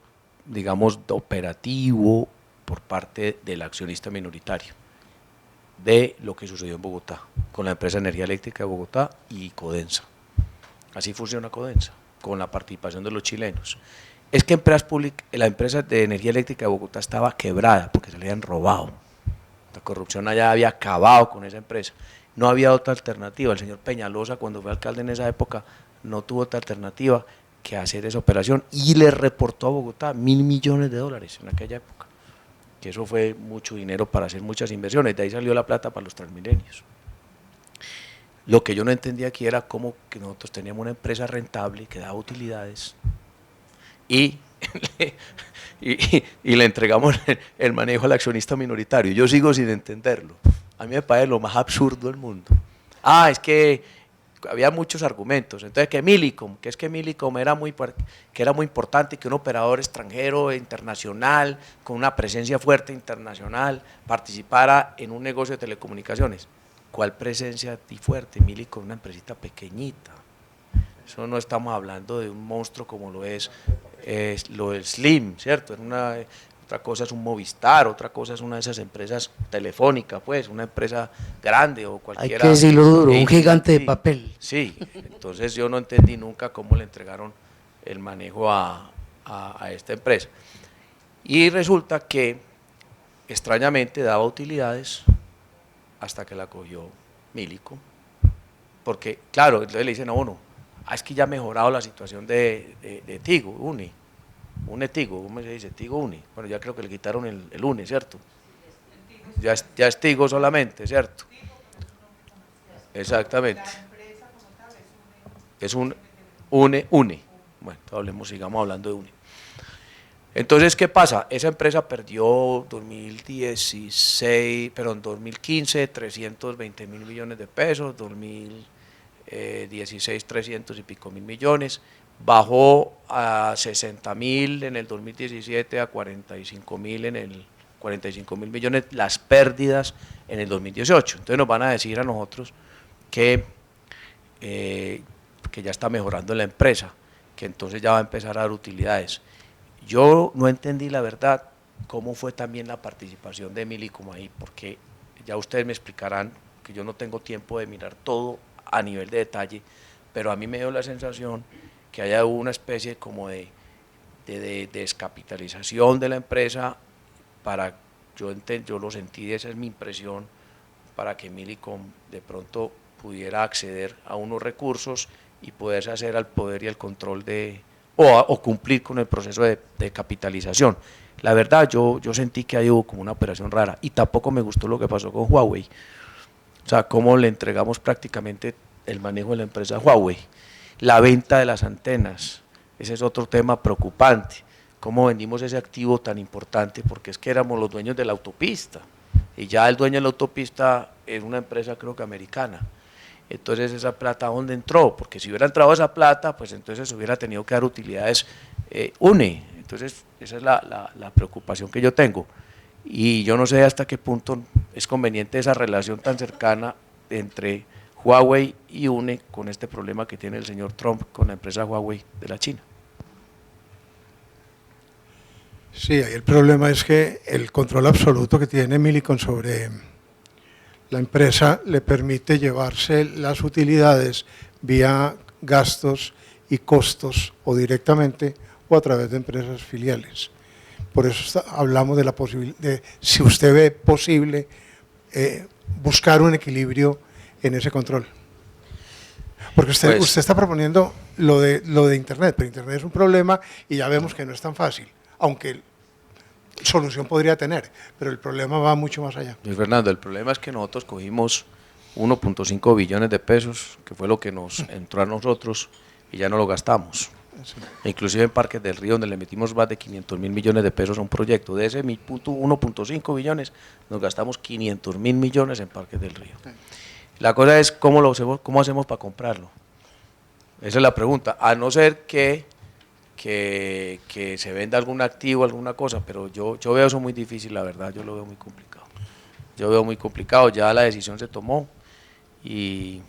digamos, operativo por parte del accionista minoritario de lo que sucedió en Bogotá, con la empresa de energía eléctrica de Bogotá y Codensa? Así funciona Codensa, con la participación de los chilenos. Es que la empresa de energía eléctrica de Bogotá estaba quebrada porque se le habían robado. La corrupción allá había acabado con esa empresa. No había otra alternativa. El señor Peñalosa, cuando fue alcalde en esa época, no tuvo otra alternativa que hacer esa operación y le reportó a Bogotá $1.000 millones en aquella época. Que eso fue mucho dinero para hacer muchas inversiones. De ahí salió la plata para los Transmilenios. Lo que yo no entendía aquí era cómo que nosotros teníamos una empresa rentable que daba utilidades y le entregamos el manejo al accionista minoritario. Yo sigo sin entenderlo. A mí me parece lo más absurdo del mundo. Es que había muchos argumentos. Entonces que Millicom, que es que Millicom era que era muy importante, que un operador extranjero, internacional, con una presencia fuerte internacional, participara en un negocio de telecomunicaciones. ¿Cuál presencia y fuerte? Millicom, una empresita pequeñita. Eso no estamos hablando de un monstruo como lo es lo del Slim, ¿cierto? Otra cosa es un Movistar, otra cosa es una de esas empresas telefónicas, pues, una empresa grande o cualquiera. Hay que decirlo duro, un gigante de papel. Sí, entonces yo no entendí nunca cómo le entregaron el manejo a esta empresa. Y resulta que, extrañamente, daba utilidades hasta que la cogió Millicom. Porque, claro, entonces le dicen a uno, es que ya ha mejorado la situación de Tigo, Tigo, ¿cómo se dice? Tigo Uni. Bueno, ya creo que le quitaron el Uni, ¿cierto? Ya es Tigo solamente, ¿cierto? Exactamente. Es un Uni. Bueno, sigamos hablando de Uni. Entonces, ¿qué pasa? Esa empresa perdió 2015, 320 mil millones de pesos, 2016, 300 y pico mil millones, bajó a 60 mil en el 2017, a 45 mil millones las pérdidas en el 2018. Entonces nos van a decir a nosotros que ya está mejorando la empresa, que entonces ya va a empezar a dar utilidades. Yo no entendí la verdad cómo fue también la participación de Millicom ahí, porque ya ustedes me explicarán que yo no tengo tiempo de mirar todo a nivel de detalle, pero a mí me dio la sensación que haya una especie como de descapitalización de la empresa, yo lo sentí, esa es mi impresión, para que Millicom de pronto pudiera acceder a unos recursos y poderse hacer al poder y al control o cumplir con el proceso de capitalización. La verdad, yo sentí que ahí hubo como una operación rara, y tampoco me gustó lo que pasó con Huawei. O sea, cómo le entregamos prácticamente el manejo de la empresa a Huawei. La venta de las antenas, ese es otro tema preocupante. Cómo vendimos ese activo tan importante, porque es que éramos los dueños de la autopista, y ya el dueño de la autopista es una empresa, creo que americana. Entonces, ¿esa plata dónde entró? Porque si hubiera entrado esa plata, pues entonces hubiera tenido que dar utilidades UNE. Entonces, esa es la preocupación que yo tengo. Y yo no sé hasta qué punto es conveniente esa relación tan cercana entre Huawei y UNE con este problema que tiene el señor Trump con la empresa Huawei de la China. Sí, ahí el problema es que el control absoluto que tiene Millicom sobre la empresa le permite llevarse las utilidades vía gastos y costos, o directamente o a través de empresas filiales. Por eso hablamos de la posibilidad, de si usted ve posible buscar un equilibrio en ese control. Porque usted está proponiendo lo de Internet, pero Internet es un problema y ya vemos que no es tan fácil, aunque solución podría tener, pero el problema va mucho más allá. Luis Fernando, el problema es que nosotros cogimos 1.5 billones de pesos, que fue lo que nos entró a nosotros, y ya no lo gastamos. Sí. Inclusive en Parques del Río, donde le metimos más de 500 mil millones de pesos a un proyecto, de ese 1.5 billones, nos gastamos 500 mil millones en Parques del Río. Sí. La cosa es cómo hacemos para comprarlo. Esa es la pregunta, a no ser que se venda algún activo, alguna cosa, pero yo veo eso muy difícil, la verdad, yo lo veo muy complicado. Yo veo muy complicado, ya la decisión se tomó, y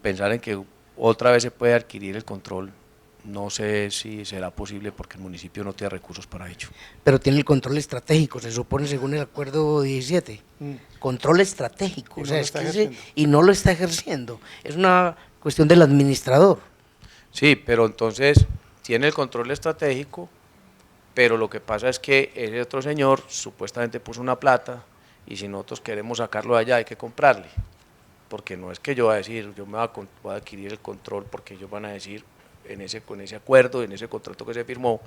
pensar en que otra vez se puede adquirir el control, no sé si será posible porque el municipio no tiene recursos para ello. Pero tiene el control estratégico, se supone, según el acuerdo 17. Control estratégico, y no lo está ejerciendo. Es una cuestión del administrador. Sí, pero entonces tiene el control estratégico, pero lo que pasa es que ese otro señor supuestamente puso una plata, y si nosotros queremos sacarlo de allá hay que comprarle, porque no es que yo voy a decir, yo voy a adquirir el control, porque ellos van a decir, con ese acuerdo, en ese contrato que se firmó,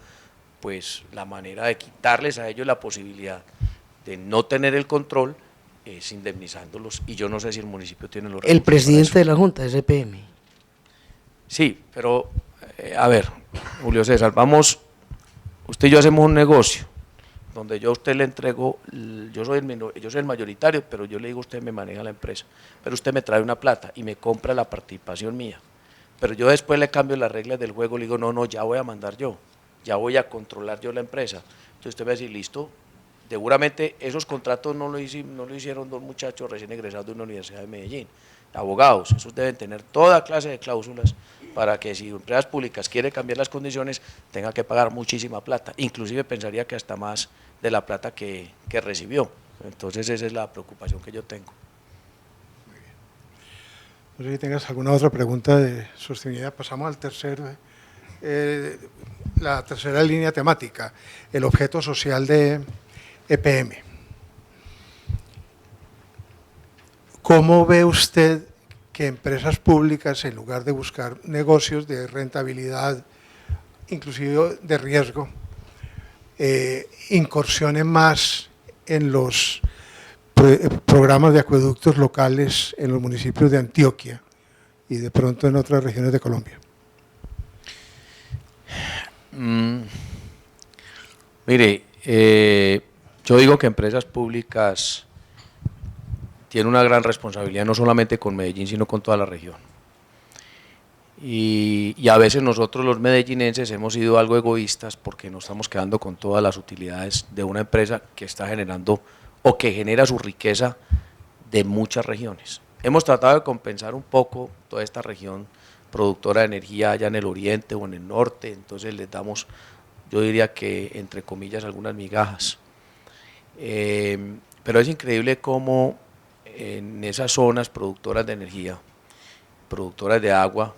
pues la manera de quitarles a ellos la posibilidad de no tener el control es indemnizándolos, y yo no sé si el municipio tiene los recursos. El presidente de la Junta es EPM. Sí, pero a ver, Julio César, usted y yo hacemos un negocio, donde yo a usted le entrego, yo soy el mayoritario, pero yo le digo, usted me maneja la empresa, pero usted me trae una plata y me compra la participación mía, pero yo después le cambio las reglas del juego, le digo, no, ya voy a mandar yo, ya voy a controlar yo la empresa. Entonces usted me va a decir, listo, seguramente esos contratos no lo hicieron dos muchachos recién egresados de una universidad de Medellín, abogados, esos deben tener toda clase de cláusulas para que si empresas públicas quiere cambiar las condiciones tenga que pagar muchísima plata, inclusive pensaría que hasta más de la plata que recibió. Entonces esa es la preocupación que yo tengo. No sé si tengas alguna otra pregunta de sostenibilidad. Pasamos al la tercera línea temática, el objeto social de EPM. ¿Cómo ve usted que empresas públicas, en lugar de buscar negocios de rentabilidad, inclusive de riesgo, incursionen más en los programas de acueductos locales en los municipios de Antioquia y de pronto en otras regiones de Colombia? Mire, yo digo que empresas públicas tienen una gran responsabilidad no solamente con Medellín, sino con toda la región. Y a veces nosotros los medellinenses hemos sido algo egoístas porque nos estamos quedando con todas las utilidades de una empresa que está generando o que genera su riqueza de muchas regiones. Hemos tratado de compensar un poco toda esta región productora de energía allá en el oriente o en el norte, entonces les damos, yo diría que entre comillas, algunas migajas. Pero es increíble cómo en esas zonas productoras de energía, productoras de agua,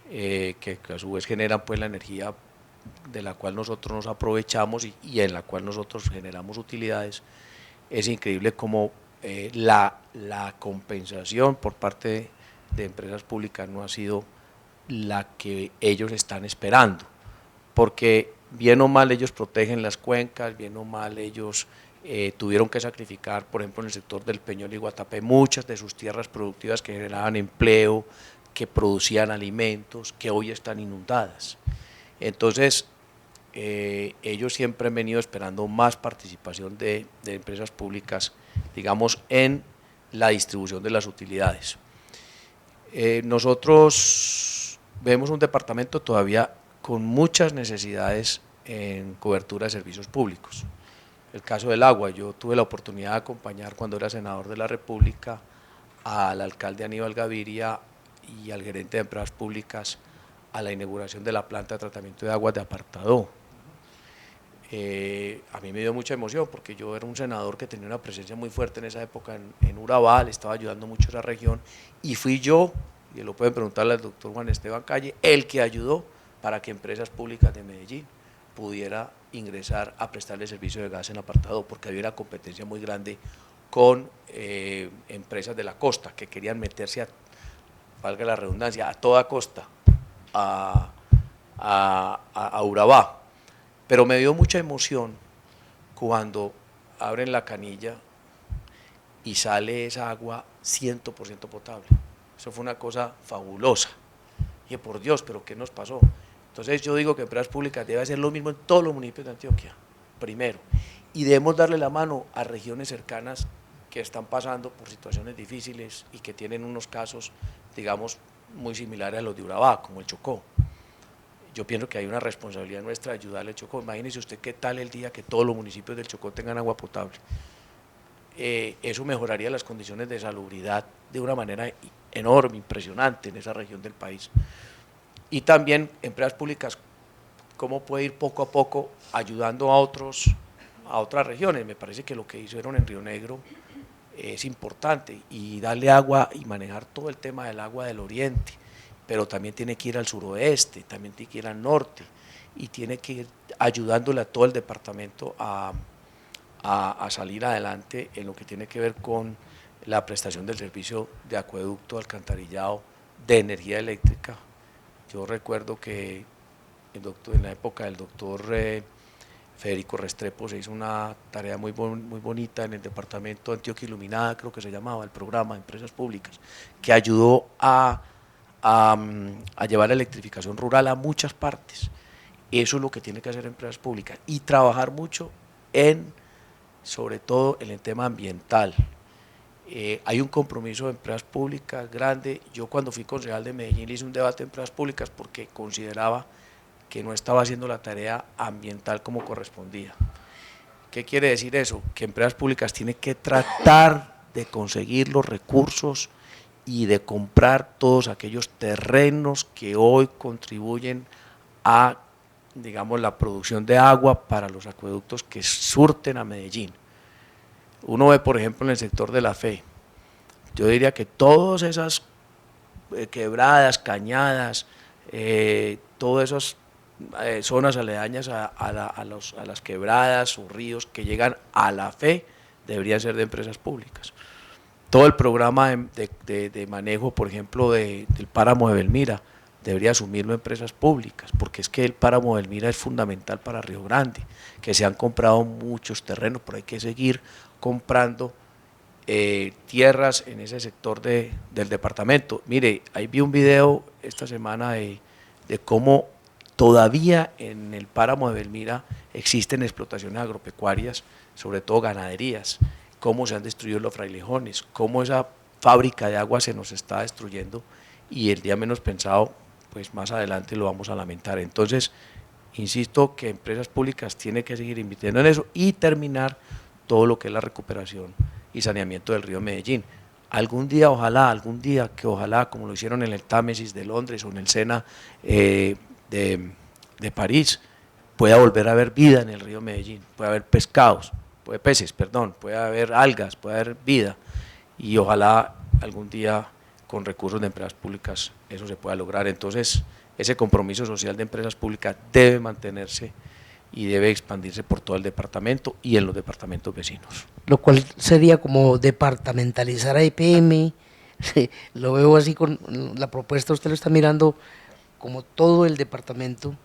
que a su vez generan pues la energía de la cual nosotros nos aprovechamos y en la cual nosotros generamos utilidades, es increíble cómo la compensación por parte de empresas públicas no ha sido la que ellos están esperando, porque bien o mal ellos protegen las cuencas, bien o mal ellos tuvieron que sacrificar, por ejemplo en el sector del Peñol y Guatapé, muchas de sus tierras productivas que generaban empleo, que producían alimentos, que hoy están inundadas. Entonces, ellos siempre han venido esperando más participación de empresas públicas, digamos, en la distribución de las utilidades. Nosotros vemos un departamento todavía con muchas necesidades en cobertura de servicios públicos. El caso del agua, yo tuve la oportunidad de acompañar cuando era senador de la República al alcalde Aníbal Gaviria y al gerente de empresas públicas a la inauguración de la planta de tratamiento de aguas de Apartadó. A mí me dio mucha emoción porque yo era un senador que tenía una presencia muy fuerte en esa época en Urabá, le estaba ayudando mucho a esa región y fui yo, y lo pueden preguntarle al doctor Juan Esteban Calle, el que ayudó para que empresas públicas de Medellín pudiera ingresar a prestarle servicio de gas en Apartadó, porque había una competencia muy grande con empresas de la costa que querían meterse, valga la redundancia, a toda costa a Urabá. Pero me dio mucha emoción cuando abren la canilla y sale esa agua 100% potable. Eso fue una cosa fabulosa. Y por Dios, ¿pero qué nos pasó? Entonces yo digo que empresas públicas debe hacer lo mismo en todos los municipios de Antioquia, primero. Y debemos darle la mano a regiones cercanas que están pasando por situaciones difíciles y que tienen unos casos, digamos, muy similares a los de Urabá, como el Chocó. Yo pienso que hay una responsabilidad nuestra de ayudarle al Chocó. Imagínese usted qué tal el día que todos los municipios del Chocó tengan agua potable. Eso mejoraría las condiciones de salubridad de una manera enorme, impresionante en esa región del país. Y también empresas públicas, cómo puede ir poco a poco ayudando a otras regiones. Me parece que lo que hicieron en Río Negro es importante, y darle agua y manejar todo el tema del agua del oriente, pero también tiene que ir al suroeste, también tiene que ir al norte, y tiene que ir ayudándole a todo el departamento a salir adelante en lo que tiene que ver con la prestación del servicio de acueducto, alcantarillado, de energía eléctrica. Yo recuerdo que en la época del doctor Federico Restrepo se hizo una tarea muy bonita en el departamento de Antioquia Iluminada, creo que se llamaba el programa de empresas públicas, que ayudó a llevar la electrificación rural a muchas partes. Eso es lo que tiene que hacer empresas públicas y trabajar mucho sobre todo en el tema ambiental. Hay un compromiso de empresas públicas grande. Yo cuando fui concejal de Medellín hice un debate de empresas públicas porque consideraba que no estaba haciendo la tarea ambiental como correspondía. ¿Qué quiere decir eso? Que empresas públicas tienen que tratar de conseguir los recursos y de comprar todos aquellos terrenos que hoy contribuyen a, digamos, la producción de agua para los acueductos que surten a Medellín. Uno ve, por ejemplo, en el sector de la fe, yo diría que todas esas quebradas, cañadas, todas esas zonas aledañas a las quebradas o ríos que llegan a la fe deberían ser de empresas públicas. Todo el programa de manejo, por ejemplo, del páramo de Belmira, debería asumirlo empresas públicas, porque es que el páramo de Belmira es fundamental para Río Grande, que se han comprado muchos terrenos, pero hay que seguir comprando tierras en ese sector del departamento. Mire, ahí vi un video esta semana de cómo todavía en el páramo de Belmira existen explotaciones agropecuarias, sobre todo ganaderías, cómo se han destruido los frailejones, cómo esa fábrica de agua se nos está destruyendo y el día menos pensado, pues más adelante lo vamos a lamentar. Entonces, insisto que empresas públicas tienen que seguir invirtiendo en eso y terminar todo lo que es la recuperación y saneamiento del río Medellín. Algún día, ojalá, como lo hicieron en el Támesis de Londres o en el Sena de París, pueda volver a haber vida en el río Medellín, puede haber peces, puede haber algas, puede haber vida, y ojalá algún día con recursos de empresas públicas eso se pueda lograr. Entonces, ese compromiso social de empresas públicas debe mantenerse y debe expandirse por todo el departamento y en los departamentos vecinos. Lo cual sería como departamentalizar a EPM, lo veo así con la propuesta, usted lo está mirando como todo el departamento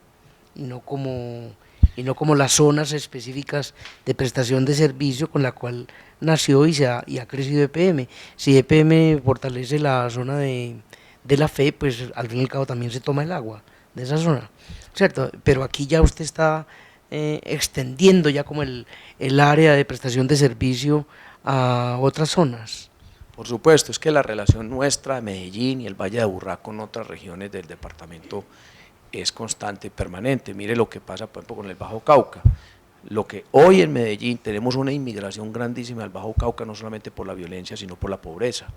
y no como las zonas específicas de prestación de servicio con la cual nació y ha crecido EPM. Si EPM fortalece la zona de la fe, pues al fin y al cabo también se toma el agua de esa zona, ¿cierto? Pero aquí ya usted está extendiendo ya como el área de prestación de servicio a otras zonas. Por supuesto, es que la relación nuestra, Medellín y el Valle de Aburrá con otras regiones del departamento es constante y permanente. Mire lo que pasa, por ejemplo, con el Bajo Cauca. Lo que hoy en Medellín tenemos una inmigración grandísima al Bajo Cauca, no solamente por la violencia, sino por la pobreza.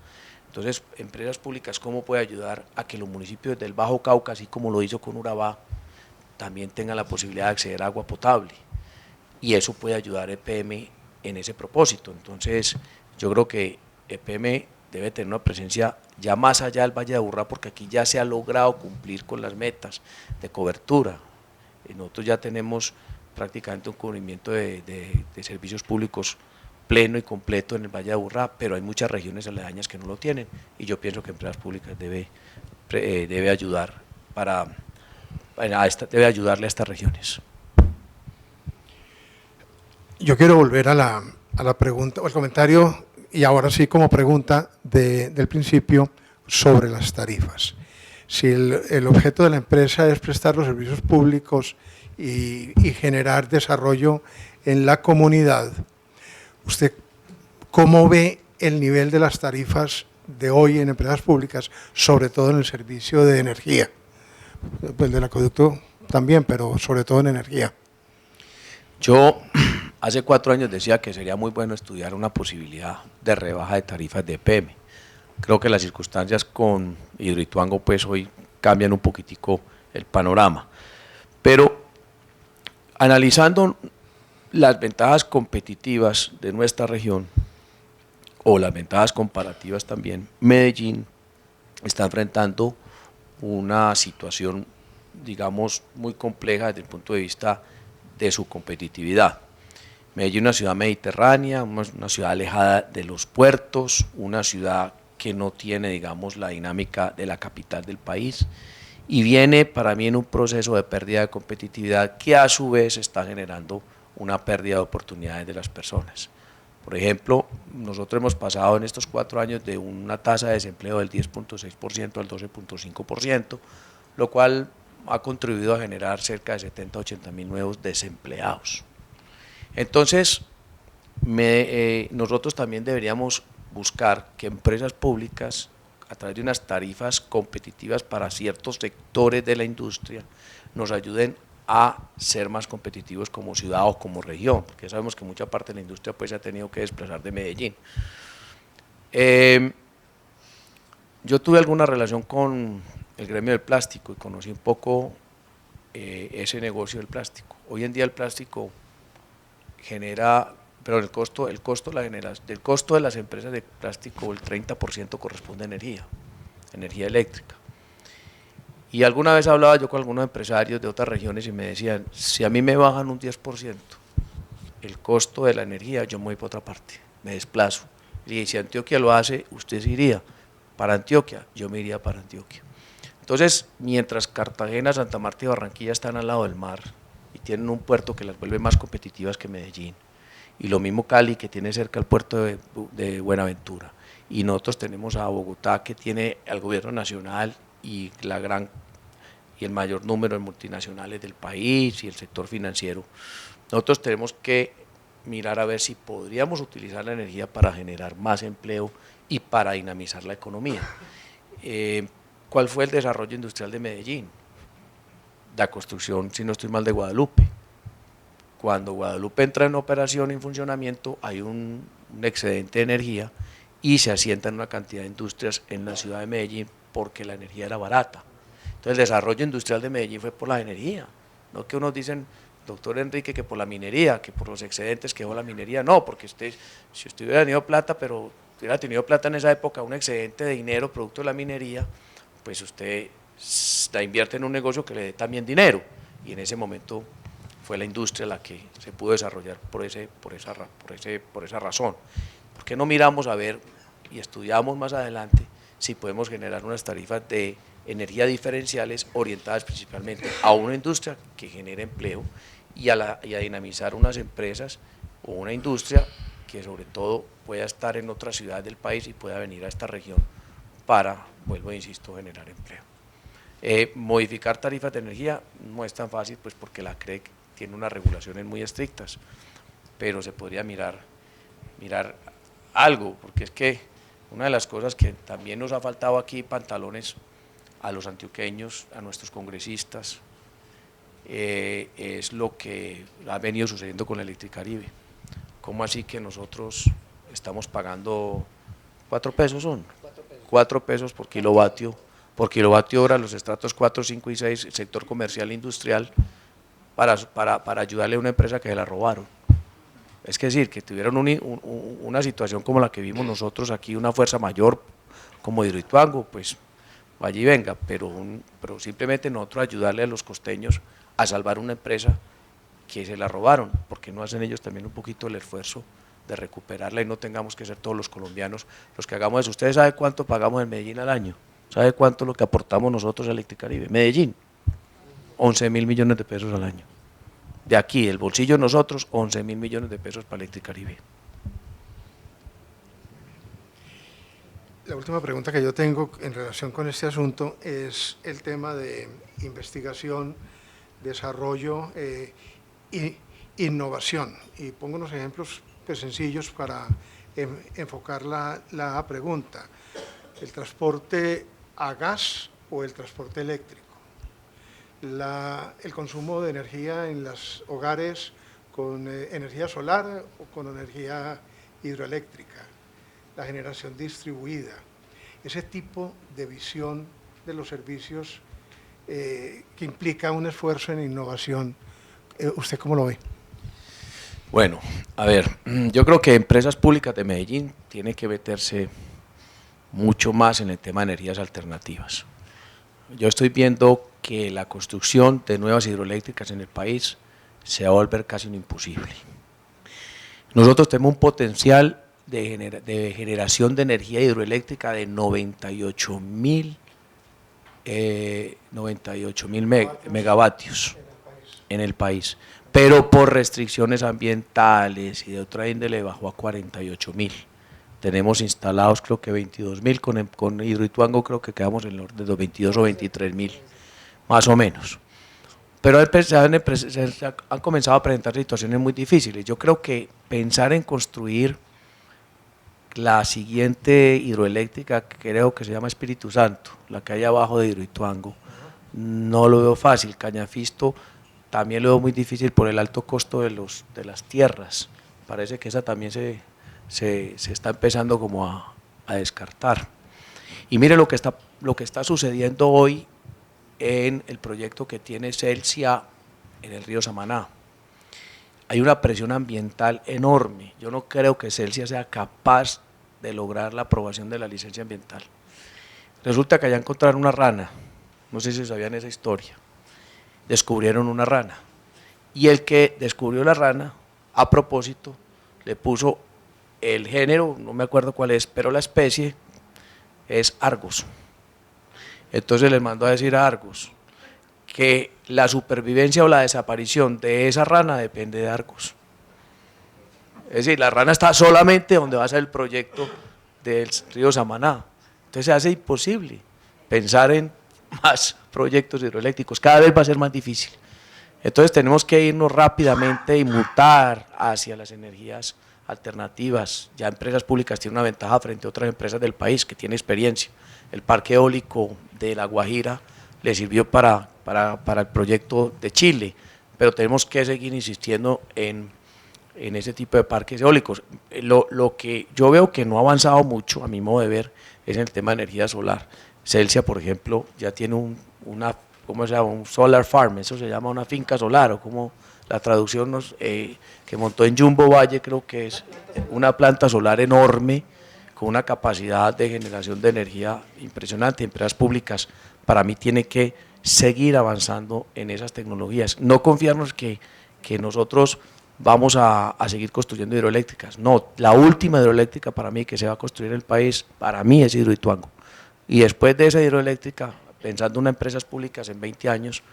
Entonces, empresas públicas, ¿cómo puede ayudar a que los municipios del Bajo Cauca, así como lo hizo con Urabá, también tengan la posibilidad de acceder a agua potable? Y eso puede ayudar a EPM en ese propósito. Entonces, yo creo que EPM debe tener una presencia ya más allá del Valle de Aburrá, porque aquí ya se ha logrado cumplir con las metas de cobertura. Nosotros ya tenemos prácticamente un cubrimiento de servicios públicos pleno y completo en el Valle de Aburrá, pero hay muchas regiones aledañas que no lo tienen, y yo pienso que empresas públicas debe ayudar debe ayudarle a estas regiones. Yo quiero volver a la pregunta, o el comentario, y ahora sí como pregunta del principio sobre las tarifas. Si el objeto de la empresa es prestar los servicios públicos y generar desarrollo en la comunidad, ¿usted cómo ve el nivel de las tarifas de hoy en empresas públicas, sobre todo en el servicio de energía? Pues del acueducto también, pero sobre todo en energía. Yo hace 4 años decía que sería muy bueno estudiar una posibilidad de rebaja de tarifas de EPM. Creo que las circunstancias con Hidroituango pues hoy cambian un poquitico el panorama, pero analizando las ventajas competitivas de nuestra región o las ventajas comparativas también, Medellín está enfrentando una situación, digamos, muy compleja desde el punto de vista de su competitividad. Medellín es una ciudad mediterránea, una ciudad alejada de los puertos, una ciudad que no tiene, digamos, la dinámica de la capital del país, y viene para mí en un proceso de pérdida de competitividad que a su vez está generando una pérdida de oportunidades de las personas. Por ejemplo, nosotros hemos pasado en estos 4 años de una tasa de desempleo del 10.6% al 12.5%, lo cual ha contribuido a generar cerca de 70 a 80 mil nuevos desempleados. Entonces, nosotros también deberíamos buscar que empresas públicas, a través de unas tarifas competitivas para ciertos sectores de la industria, nos ayuden a ser más competitivos como ciudad o como región, porque sabemos que mucha parte de la industria pues se ha tenido que desplazar de Medellín. Yo tuve alguna relación con el gremio del plástico y conocí un poco ese negocio del plástico. Hoy en día el plástico genera, pero del costo de las empresas de plástico, el 30% corresponde a energía eléctrica. Y alguna vez hablaba yo con algunos empresarios de otras regiones y me decían, si a mí me bajan un 10% el costo de la energía, yo me voy para otra parte, me desplazo. Y si Antioquia lo hace, usted se iría para Antioquia, yo me iría para Antioquia. Entonces, mientras Cartagena, Santa Marta y Barranquilla están al lado del mar y tienen un puerto que las vuelve más competitivas que Medellín, y lo mismo Cali, que tiene cerca el puerto de Buenaventura, y nosotros tenemos a Bogotá, que tiene al gobierno nacional y el mayor número de multinacionales del país y el sector financiero. Nosotros tenemos que mirar a ver si podríamos utilizar la energía para generar más empleo y para dinamizar la economía. ¿Cuál fue el desarrollo industrial de Medellín? La construcción, si no estoy mal, de Guadalupe. Cuando Guadalupe entra en operación y en funcionamiento, hay un excedente de energía y se asientan una cantidad de industrias en la ciudad de Medellín porque la energía era barata. Entonces el desarrollo industrial de Medellín fue por la energía, no que unos dicen, doctor Enrique, que por la minería, que por los excedentes que dejó la minería, no, porque si usted hubiera tenido plata, pero hubiera tenido plata en esa época, un excedente de dinero producto de la minería, pues usted la invierte en un negocio que le dé también dinero, y en ese momento fue la industria la que se pudo desarrollar por esa razón. ¿Por qué no miramos a ver y estudiamos más adelante si podemos generar unas tarifas de energía diferenciales orientadas principalmente a una industria que genere empleo y a dinamizar unas empresas o una industria que sobre todo pueda estar en otra ciudad del país y pueda venir a esta región para, vuelvo e insisto, generar empleo? Modificar tarifas de energía no es tan fácil, pues porque la CREC tiene unas regulaciones muy estrictas, pero se podría mirar algo, porque es que una de las cosas que también nos ha faltado aquí pantalones a los antioqueños, a nuestros congresistas, es lo que ha venido sucediendo con la Electricaribe. ¿Cómo así que nosotros estamos pagando 4 pesos son? 4 pesos por kilovatio hora, los estratos 4, 5 y 6, el sector comercial e industrial, para ayudarle a una empresa que se la robaron? Es decir, que tuvieron una situación como la que vimos nosotros aquí, una fuerza mayor como Hidroituango, pues allí venga, pero simplemente nosotros ayudarle a los costeños a salvar una empresa que se la robaron, porque no hacen ellos también un poquito el esfuerzo de recuperarla y no tengamos que ser todos los colombianos los que hagamos eso. ¿Ustedes saben cuánto pagamos en Medellín al año? ¿Sabe cuánto es lo que aportamos nosotros a Electricaribe? Medellín, 11.000 millones de pesos al año. De aquí, el bolsillo de nosotros, 11.000 millones de pesos para Electricaribe. La última pregunta que yo tengo en relación con este asunto es el tema de investigación, desarrollo e innovación. Y pongo unos ejemplos pues, sencillos para enfocar la pregunta. El transporte a gas o el transporte eléctrico. El consumo de energía en los hogares con energía solar o con energía hidroeléctrica, la generación distribuida, ese tipo de visión de los servicios que implica un esfuerzo en innovación. ¿Usted cómo lo ve? Bueno, a ver, yo creo que empresas públicas de Medellín tienen que meterse mucho más en el tema de energías alternativas. Yo estoy viendo que la construcción de nuevas hidroeléctricas en el país se va a volver casi un imposible. Nosotros tenemos un potencial de generación de energía hidroeléctrica de 98.000 megavatios en el país, pero por restricciones ambientales y de otra índole bajó a 48.000. Tenemos instalados creo que 22.000, con Hidroituango creo que quedamos en el orden de los 22 o 23.000, más o menos. pero se han comenzado a presentar situaciones muy difíciles. Yo creo que pensar en construir la siguiente hidroeléctrica, que creo que se llama Espíritu Santo, la que hay abajo de Hidroituango, no lo veo fácil. Cañafisto también lo veo muy difícil por el alto costo de las tierras. Parece que esa también se está empezando como a descartar. Y mire lo que está sucediendo hoy en el proyecto que tiene Celsia en el río Samaná. Hay una presión ambiental enorme. Yo no creo que Celsia sea capaz de lograr la aprobación de la licencia ambiental. Resulta que allá encontraron una rana, no sé si sabían esa historia, descubrieron una rana, y el que descubrió la rana, a propósito, le puso el género, no me acuerdo cuál es, pero la especie es Argos. Entonces les mandó a decir a Argos que la supervivencia o la desaparición de esa rana depende de Argos. Es decir, la rana está solamente donde va a ser el proyecto del río Samaná. Entonces se hace imposible pensar en más proyectos hidroeléctricos, cada vez va a ser más difícil. Entonces tenemos que irnos rápidamente y mutar hacia las energías alternativas. Ya empresas públicas tienen una ventaja frente a otras empresas del país que tienen experiencia. El parque eólico de La Guajira le sirvió para el proyecto de Chile, pero tenemos que seguir insistiendo en ese tipo de parques eólicos. Lo que yo veo que no ha avanzado mucho, a mi modo de ver, es en el tema de energía solar. Celsia, por ejemplo, ya tiene ¿cómo se llama? Un solar farm, eso se llama una finca solar, o como la traducción que montó en Jumbo Valle, creo que es una planta solar enorme, con una capacidad de generación de energía impresionante. Empresas públicas, para mí, tienen que seguir avanzando en esas tecnologías, no confiarnos que nosotros vamos a seguir construyendo hidroeléctricas. No, la última hidroeléctrica para mí que se va a construir en el país, para mí es Hidroituango. Y después de esa hidroeléctrica, pensando en empresas públicas en 20 años,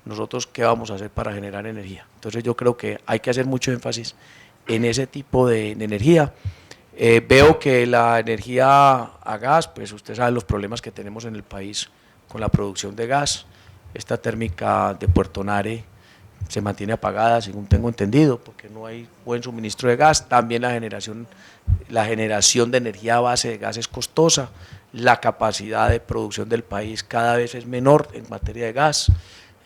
nosotros qué vamos a hacer para generar energía. Entonces yo creo que hay que hacer mucho énfasis en ese tipo de energía. Veo que la energía a gas, pues usted sabe los problemas que tenemos en el país con la producción de gas. Esta térmica de Puerto Nare se mantiene apagada, según tengo entendido, porque no hay buen suministro de gas. También la generación de energía a base de gas es costosa. La capacidad de producción del país cada vez es menor en materia de gas.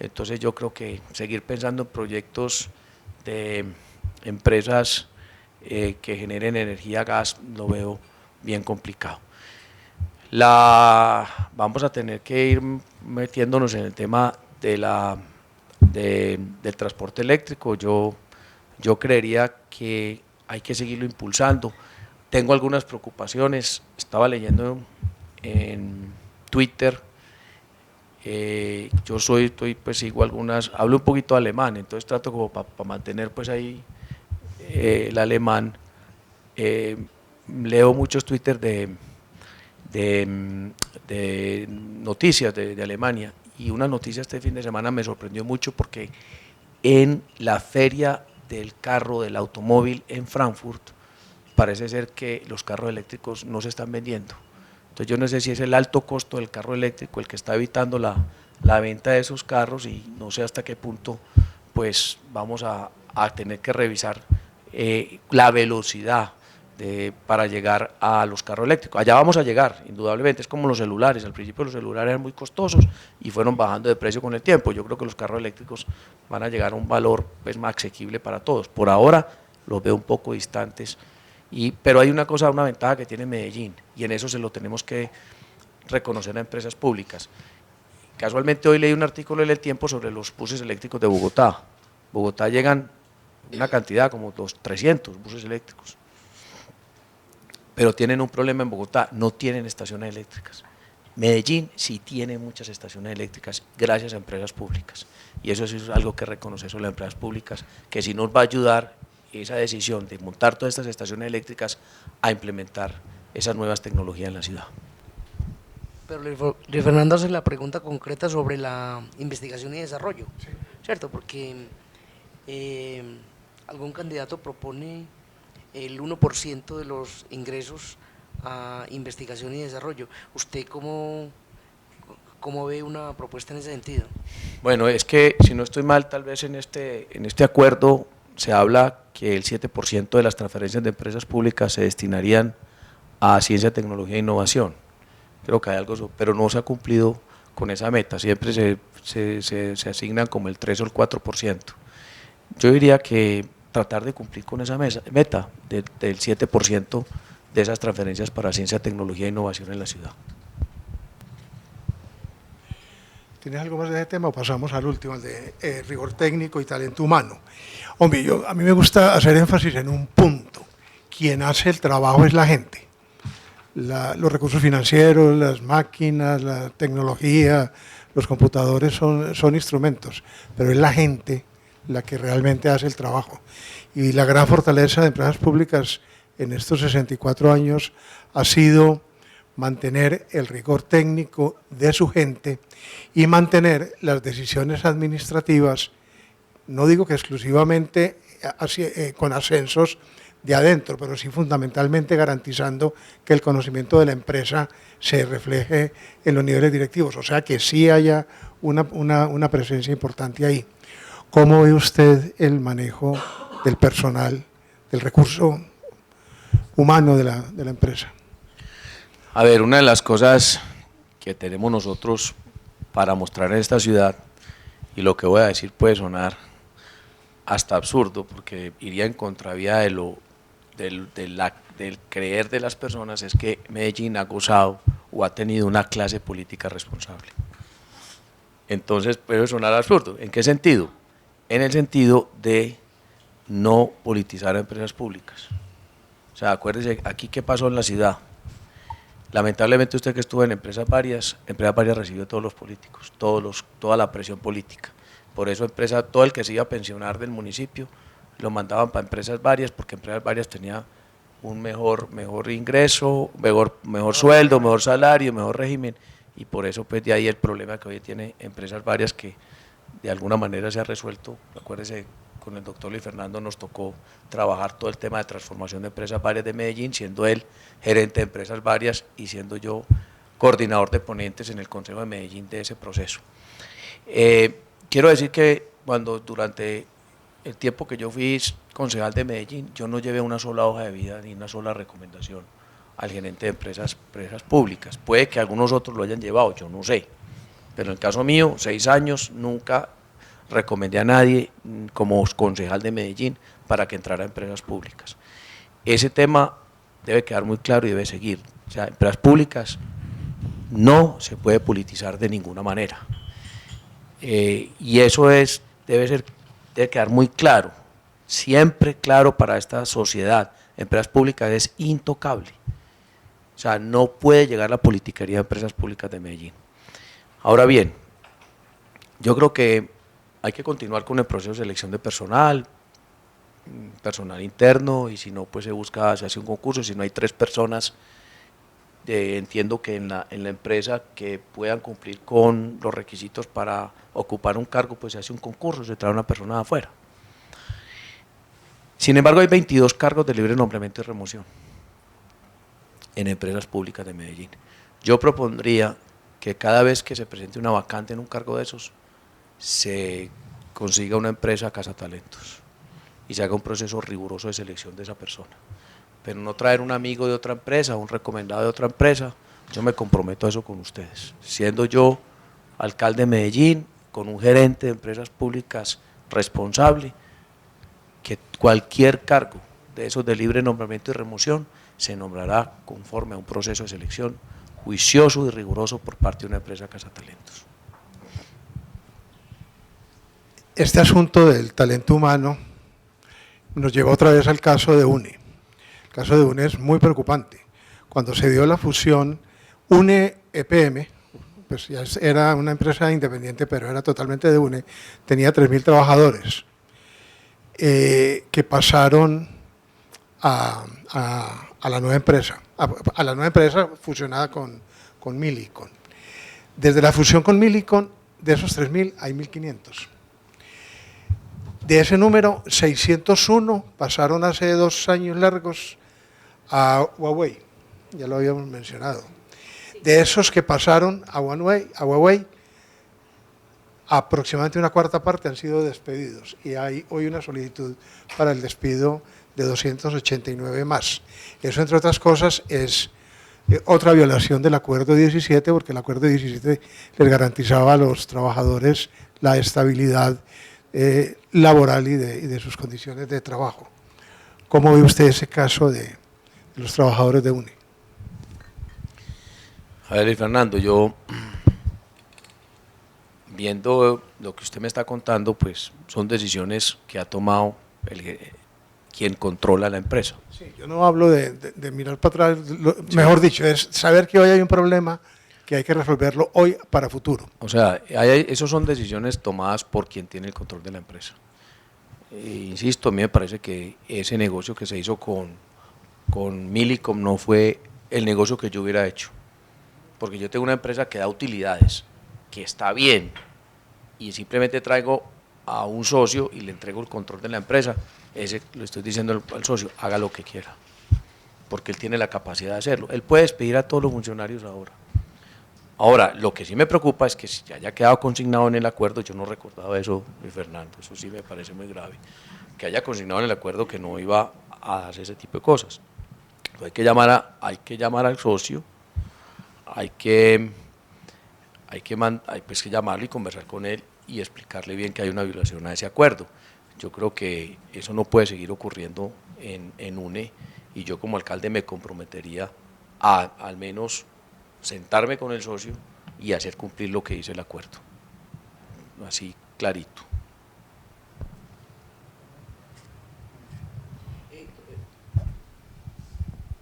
Entonces yo creo que seguir pensando en proyectos de empresas que generen energía a gas lo veo bien complicado. Vamos a tener que ir metiéndonos en el tema del transporte eléctrico. Yo creería que hay que seguirlo impulsando. Tengo algunas preocupaciones, estaba leyendo en Twitter, sigo hablo un poquito alemán, entonces trato como para mantener pues ahí el alemán. Leo muchos Twitter de noticias de Alemania, y una noticia este fin de semana me sorprendió mucho, porque en la feria del carro, del automóvil en Frankfurt, parece ser que los carros eléctricos no se están vendiendo. Entonces yo no sé si es el alto costo del carro eléctrico el que está evitando la venta de esos carros, y no sé hasta qué punto pues vamos a tener que revisar la velocidad para llegar a los carros eléctricos. Allá vamos a llegar, indudablemente. Es como los celulares. Al principio los celulares eran muy costosos y fueron bajando de precio con el tiempo. Yo creo que los carros eléctricos van a llegar a un valor pues más asequible para todos. Por ahora los veo un poco distantes, pero hay una ventaja que tiene Medellín, y en eso se lo tenemos que reconocer a empresas públicas. Casualmente hoy leí un artículo en El Tiempo sobre los buses eléctricos de Bogotá. Bogotá llegan una cantidad como los 300 buses eléctricos, pero tienen un problema en Bogotá: no tienen estaciones eléctricas. Medellín sí tiene muchas estaciones eléctricas gracias a empresas públicas, y eso es algo que reconocer sobre las empresas públicas, que sí nos va a ayudar esa decisión de montar todas estas estaciones eléctricas a implementar esas nuevas tecnologías en la ciudad. Pero Fernando hace la pregunta concreta sobre la investigación y desarrollo, sí, ¿cierto? Porque algún candidato propone el 1% de los ingresos a investigación y desarrollo. ¿Usted cómo ¿Cómo ve una propuesta en ese sentido? Bueno, es que si no estoy mal, tal vez en este acuerdo se habla que el 7% de las transferencias de empresas públicas se destinarían a ciencia, tecnología e innovación. Creo que hay algo, pero no se ha cumplido con esa meta, siempre se asignan como el 3 o el 4%. Yo diría que tratar de cumplir con esa meta del 7% de esas transferencias para ciencia, tecnología e innovación en la ciudad. ¿Tienes algo más de ese tema o pasamos al último, al de rigor técnico y talento humano? Hombre, a mí me gusta hacer énfasis en un punto. Quien hace el trabajo es la gente. Los recursos financieros, las máquinas, la tecnología, los computadores son instrumentos, pero es la gente la que realmente hace el trabajo. Y la gran fortaleza de empresas públicas en estos 64 años ha sido mantener el rigor técnico de su gente y mantener las decisiones administrativas, no digo que exclusivamente con ascensos de adentro, pero sí fundamentalmente garantizando que el conocimiento de la empresa se refleje en los niveles directivos, o sea que sí haya una presencia importante ahí. ¿Cómo ve usted el manejo del personal, del recurso humano de la empresa? A ver, una de las cosas que tenemos nosotros para mostrar en esta ciudad, y lo que voy a decir puede sonar hasta absurdo, porque iría en contravía del creer de las personas, es que Medellín ha gozado o ha tenido una clase política responsable. Entonces puede sonar absurdo. ¿En qué sentido? En el sentido de no politizar a empresas públicas. O sea, acuérdese, aquí qué pasó en la ciudad. Lamentablemente usted que estuvo en empresas varias recibió todos los políticos, toda la presión política. Por eso todo el que se iba a pensionar del municipio lo mandaban para empresas varias, porque empresas varias tenía un mejor ingreso, mejor sueldo, mejor salario, mejor régimen, y por eso pues de ahí el problema que hoy tiene empresas varias, que de alguna manera se ha resuelto. Acuérdese, con el doctor Luis Fernando nos tocó trabajar todo el tema de transformación de empresas varias de Medellín, siendo él gerente de empresas varias y siendo yo coordinador de ponentes en el Consejo de Medellín de ese proceso. Quiero decir que durante el tiempo que yo fui concejal de Medellín, yo no llevé una sola hoja de vida ni una sola recomendación al gerente de empresas públicas. Puede que algunos otros lo hayan llevado, yo no sé, pero en el caso mío, 6 años, nunca recomendé a nadie como concejal de Medellín para que entrara a empresas públicas. Ese tema debe quedar muy claro y debe seguir. O sea, empresas públicas no se puede politizar de ninguna manera. Y eso debe quedar muy claro, siempre claro para esta sociedad. Empresas públicas es intocable. O sea, no puede llegar la politiquería de empresas públicas de Medellín. Ahora bien, yo creo que hay que continuar con el proceso de selección de personal interno, y si no, pues se hace un concurso. Si no hay 3 personas, entiendo que en la empresa que puedan cumplir con los requisitos para ocupar un cargo, pues se hace un concurso, se trae una persona de afuera. Sin embargo, hay 22 cargos de libre nombramiento y remoción en empresas públicas de Medellín. Yo propondría que cada vez que se presente una vacante en un cargo de esos, se consiga una empresa cazatalentos y se haga un proceso riguroso de selección de esa persona, pero no traer un amigo de otra empresa, un recomendado de otra empresa. Yo me comprometo a eso con ustedes, siendo yo alcalde de Medellín, con un gerente de empresas públicas responsable, que cualquier cargo de esos de libre nombramiento y remoción se nombrará conforme a un proceso de selección juicioso y riguroso por parte de una empresa cazatalentos. Este asunto del talento humano nos lleva otra vez al caso de UNE. El caso de UNE es muy preocupante. Cuando se dio la fusión, UNE EPM, pues ya era una empresa independiente, pero era totalmente de UNE, tenía 3.000 trabajadores que pasaron a la nueva empresa, a la nueva empresa fusionada con Millicom. Desde la fusión con Millicom, de esos 3.000 hay 1.500. De ese número, 601 pasaron hace 2 años largos a Huawei, ya lo habíamos mencionado. De esos que pasaron a Huawei, aproximadamente una cuarta parte han sido despedidos y hay hoy una solicitud para el despido de 289 más. Eso, entre otras cosas, es otra violación del Acuerdo 17, porque el Acuerdo 17 les garantizaba a los trabajadores la estabilidad laboral y de sus condiciones de trabajo. ¿Cómo ve usted ese caso de los trabajadores de UNE? A ver, Fernando, yo viendo lo que usted me está contando, pues son decisiones que ha tomado quien controla la empresa. Sí, yo no hablo de mirar para atrás, mejor dicho, es saber que hoy hay un problema que hay que resolverlo hoy para futuro. O sea, esos son decisiones tomadas por quien tiene el control de la empresa. Insisto, a mí me parece que ese negocio que se hizo con Millicom no fue el negocio que yo hubiera hecho. Porque yo tengo una empresa que da utilidades, que está bien, y simplemente traigo a un socio y le entrego el control de la empresa. Ese le estoy diciendo al socio, haga lo que quiera, porque él tiene la capacidad de hacerlo. Él puede despedir a todos los funcionarios ahora. Ahora, lo que sí me preocupa es que si ya haya quedado consignado en el acuerdo, yo no recordaba eso, mi Fernando, eso sí me parece muy grave, que haya consignado en el acuerdo que no iba a hacer ese tipo de cosas. Entonces hay que llamar al socio, hay que llamarlo y conversar con él y explicarle bien que hay una violación a ese acuerdo. Yo creo que eso no puede seguir ocurriendo en UNE, y yo como alcalde me comprometería a al menos sentarme con el socio y hacer cumplir lo que dice el acuerdo, así clarito.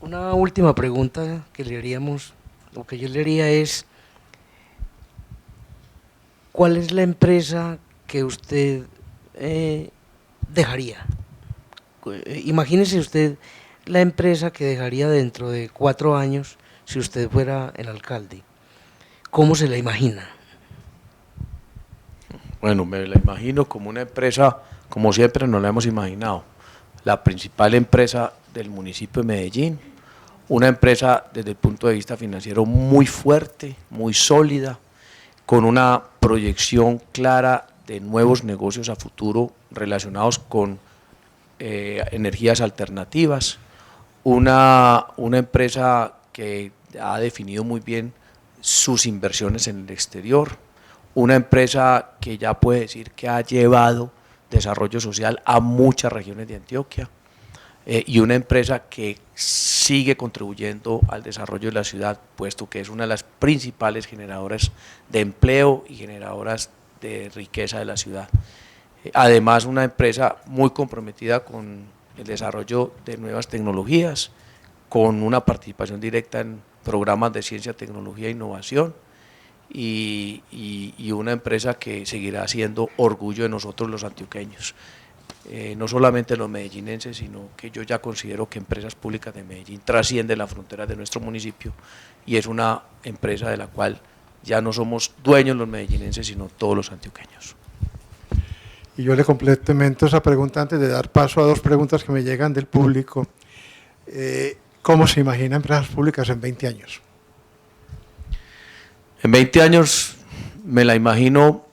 Una última pregunta que le haríamos, lo que yo le haría es, ¿cuál es la empresa que usted dejaría? Imagínese usted la empresa que dejaría dentro de 4 años si usted fuera el alcalde. ¿Cómo se la imagina? Bueno, me la imagino como una empresa, como siempre nos la hemos imaginado, la principal empresa del municipio de Medellín, una empresa desde el punto de vista financiero muy fuerte, muy sólida, con una proyección clara de nuevos negocios a futuro relacionados con energías alternativas, una empresa que ha definido muy bien sus inversiones en el exterior, una empresa que ya puede decir que ha llevado desarrollo social a muchas regiones de Antioquia, y una empresa que sigue contribuyendo al desarrollo de la ciudad, puesto que es una de las principales generadoras de empleo y generadoras de riqueza de la ciudad. Además, una empresa muy comprometida con el desarrollo de nuevas tecnologías, con una participación directa en programas de ciencia, tecnología e innovación, y una empresa que seguirá siendo orgullo de nosotros los antioqueños. No solamente los medellinenses, sino que yo ya considero que Empresas Públicas de Medellín trasciende las fronteras de nuestro municipio y es una empresa de la cual ya no somos dueños los medellinenses, sino todos los antioqueños. Y yo le complemento esa pregunta antes de dar paso a 2 preguntas que me llegan del público. ¿Cómo se imagina Empresas Públicas en 20 años? En 20 años me la imagino,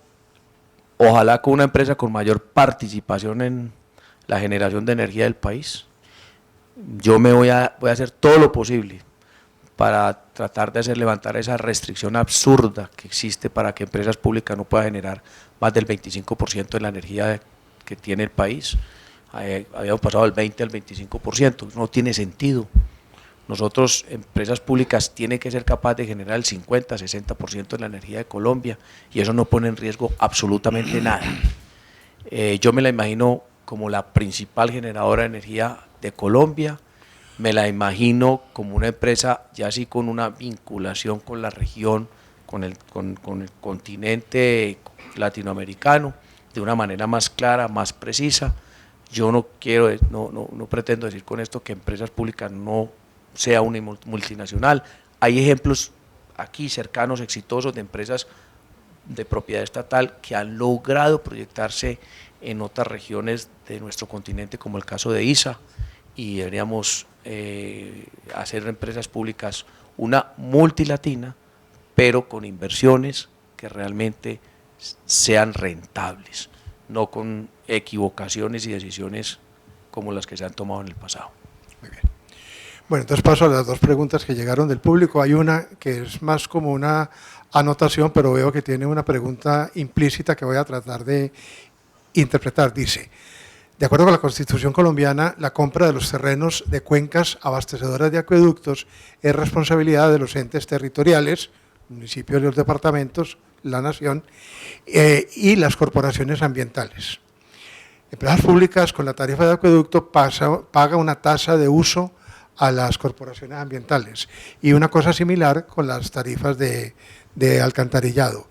ojalá con una empresa con mayor participación en la generación de energía del país. Yo voy a hacer todo lo posible para tratar de hacer levantar esa restricción absurda que existe para que Empresas Públicas no pueda generar más del 25% de la energía que tiene el país. Habíamos pasado del 20 al 25%, no tiene sentido. Nosotros, Empresas Públicas, tiene que ser capaz de generar el 50-60% de la energía de Colombia, y eso no pone en riesgo absolutamente nada. Yo me la imagino como la principal generadora de energía de Colombia, me la imagino como una empresa ya así con una vinculación con la región, con el continente latinoamericano, de una manera más clara, más precisa. Yo no pretendo decir con esto que Empresas Públicas no sea una multinacional. Hay ejemplos aquí cercanos, exitosos, de empresas de propiedad estatal que han logrado proyectarse en otras regiones de nuestro continente, como el caso de ISA, y deberíamos hacer Empresas Públicas una multilatina, pero con inversiones que realmente sean rentables, no con equivocaciones y decisiones como las que se han tomado en el pasado. Muy bien. Bueno, entonces paso a las dos preguntas que llegaron del público. Hay una que es más como una anotación, pero veo que tiene una pregunta implícita que voy a tratar de interpretar. Dice: de acuerdo con la Constitución colombiana, la compra de los terrenos de cuencas abastecedoras de acueductos es responsabilidad de los entes territoriales, municipios y los departamentos, la nación, y las corporaciones ambientales. Empresas públicas con la tarifa de acueducto paga una tasa de uso a las corporaciones ambientales y una cosa similar con las tarifas de alcantarillado.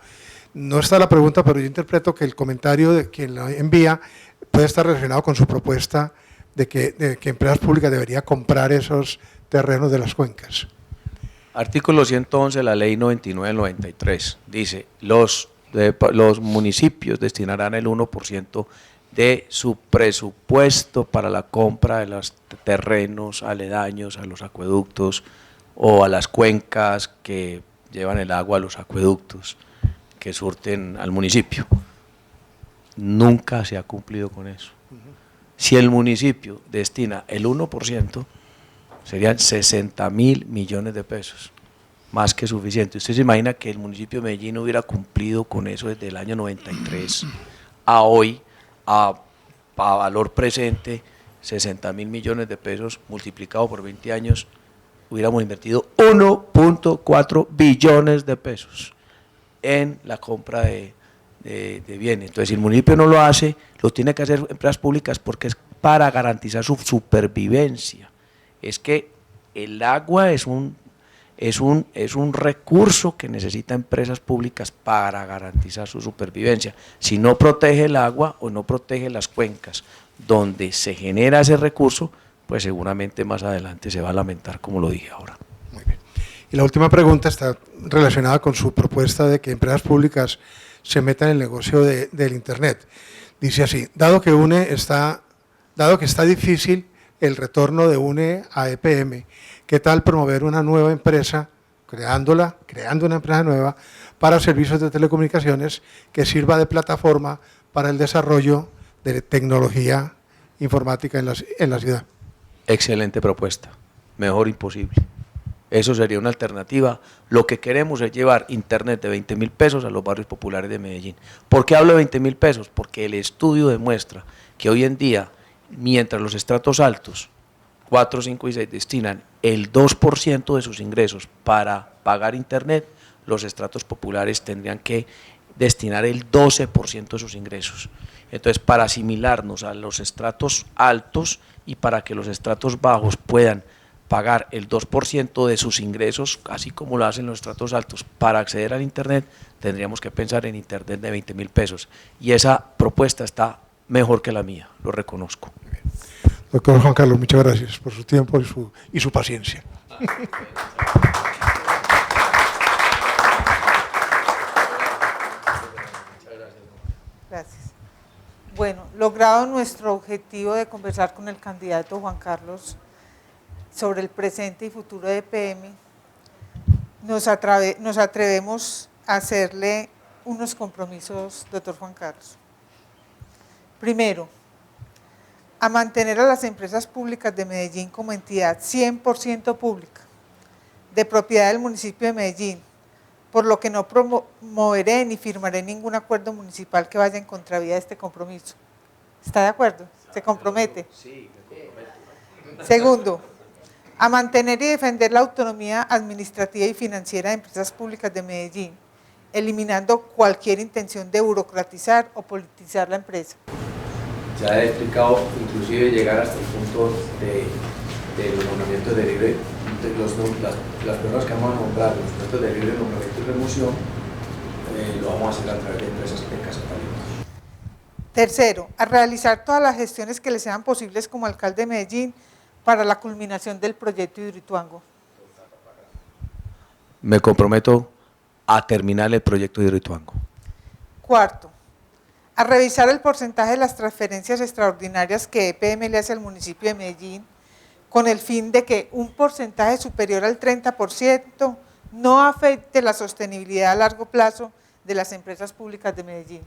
No está la pregunta, pero yo interpreto que el comentario de quien lo envía puede estar relacionado con su propuesta de que empresas públicas deberían comprar esos terrenos de las cuencas. Artículo 111 de la Ley 99 del 93 dice: los municipios destinarán el 1% de su presupuesto para la compra de los terrenos aledaños a los acueductos o a las cuencas que llevan el agua a los acueductos que surten al municipio. Nunca se ha cumplido con eso. Si el municipio destina el 1%, serían 60.000 millones de pesos, más que suficiente. Usted se imagina que el municipio de Medellín hubiera cumplido con eso desde el año 93 a hoy, a valor presente, 60.000 millones de pesos multiplicado por 20 años, hubiéramos invertido 1.4 billones de pesos en la compra de bienes. Entonces, si el municipio no lo hace, lo tiene que hacer empresas públicas porque es para garantizar su supervivencia. Es que el agua es un recurso que necesita empresas públicas para garantizar su supervivencia. Si no protege el agua o no protege las cuencas donde se genera ese recurso, pues seguramente más adelante se va a lamentar, como lo dije ahora. Muy bien. Y la última pregunta está relacionada con su propuesta de que empresas públicas se metan en el negocio del Internet. Dice así: dado que está difícil el retorno de UNE a EPM, ¿qué tal promover una nueva empresa, creando una empresa nueva para servicios de telecomunicaciones que sirva de plataforma para el desarrollo de tecnología informática en la ciudad? Excelente propuesta, mejor imposible. Eso sería una alternativa. Lo que queremos es llevar internet de 20.000 pesos a los barrios populares de Medellín. ¿Por qué hablo de 20.000 pesos? Porque el estudio demuestra que hoy en día, mientras los estratos altos, 4, 5 y 6, destinan el 2% de sus ingresos para pagar internet, los estratos populares tendrían que destinar el 12% de sus ingresos. Entonces, para asimilarnos a los estratos altos y para que los estratos bajos puedan pagar el 2% de sus ingresos, así como lo hacen los estratos altos, para acceder al internet, tendríamos que pensar en internet de 20.000 pesos. Y esa propuesta está mejor que la mía, lo reconozco. Doctor Juan Carlos, muchas gracias por su tiempo y su paciencia. Gracias. Bueno, logrado nuestro objetivo de conversar con el candidato Juan Carlos sobre el presente y futuro de EPM, nos atrevemos a hacerle unos compromisos, doctor Juan Carlos. Primero, a mantener a las empresas públicas de Medellín como entidad 100% pública, de propiedad del municipio de Medellín, por lo que no promoveré ni firmaré ningún acuerdo municipal que vaya en contravía de este compromiso. ¿Está de acuerdo? ¿Se compromete? Sí, me comprometo. Segundo, a mantener y defender la autonomía administrativa y financiera de empresas públicas de Medellín, eliminando cualquier intención de burocratizar o politizar la empresa. Ya he explicado, inclusive llegar hasta el punto de los nombramientos de libre, las personas que vamos a nombrar, los puestos de libre nombramiento y remoción, lo vamos a hacer a través de empresas públicas. Tercero, a realizar todas las gestiones que le sean posibles como alcalde de Medellín para la culminación del proyecto Hidroituango. Me comprometo a terminar el proyecto de Hidroituango. Cuarto, a revisar el porcentaje de las transferencias extraordinarias que EPM le hace al municipio de Medellín, con el fin de que un porcentaje superior al 30% no afecte la sostenibilidad a largo plazo de las empresas públicas de Medellín.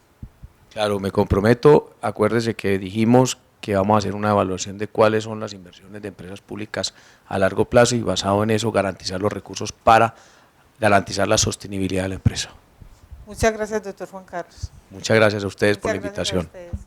Claro, me comprometo, acuérdese que dijimos que vamos a hacer una evaluación de cuáles son las inversiones de empresas públicas a largo plazo y basado en eso garantizar los recursos para garantizar la sostenibilidad de la empresa. Muchas gracias, doctor Juan Carlos. Muchas gracias a ustedes por la Muchas gracias a invitación. ustedes.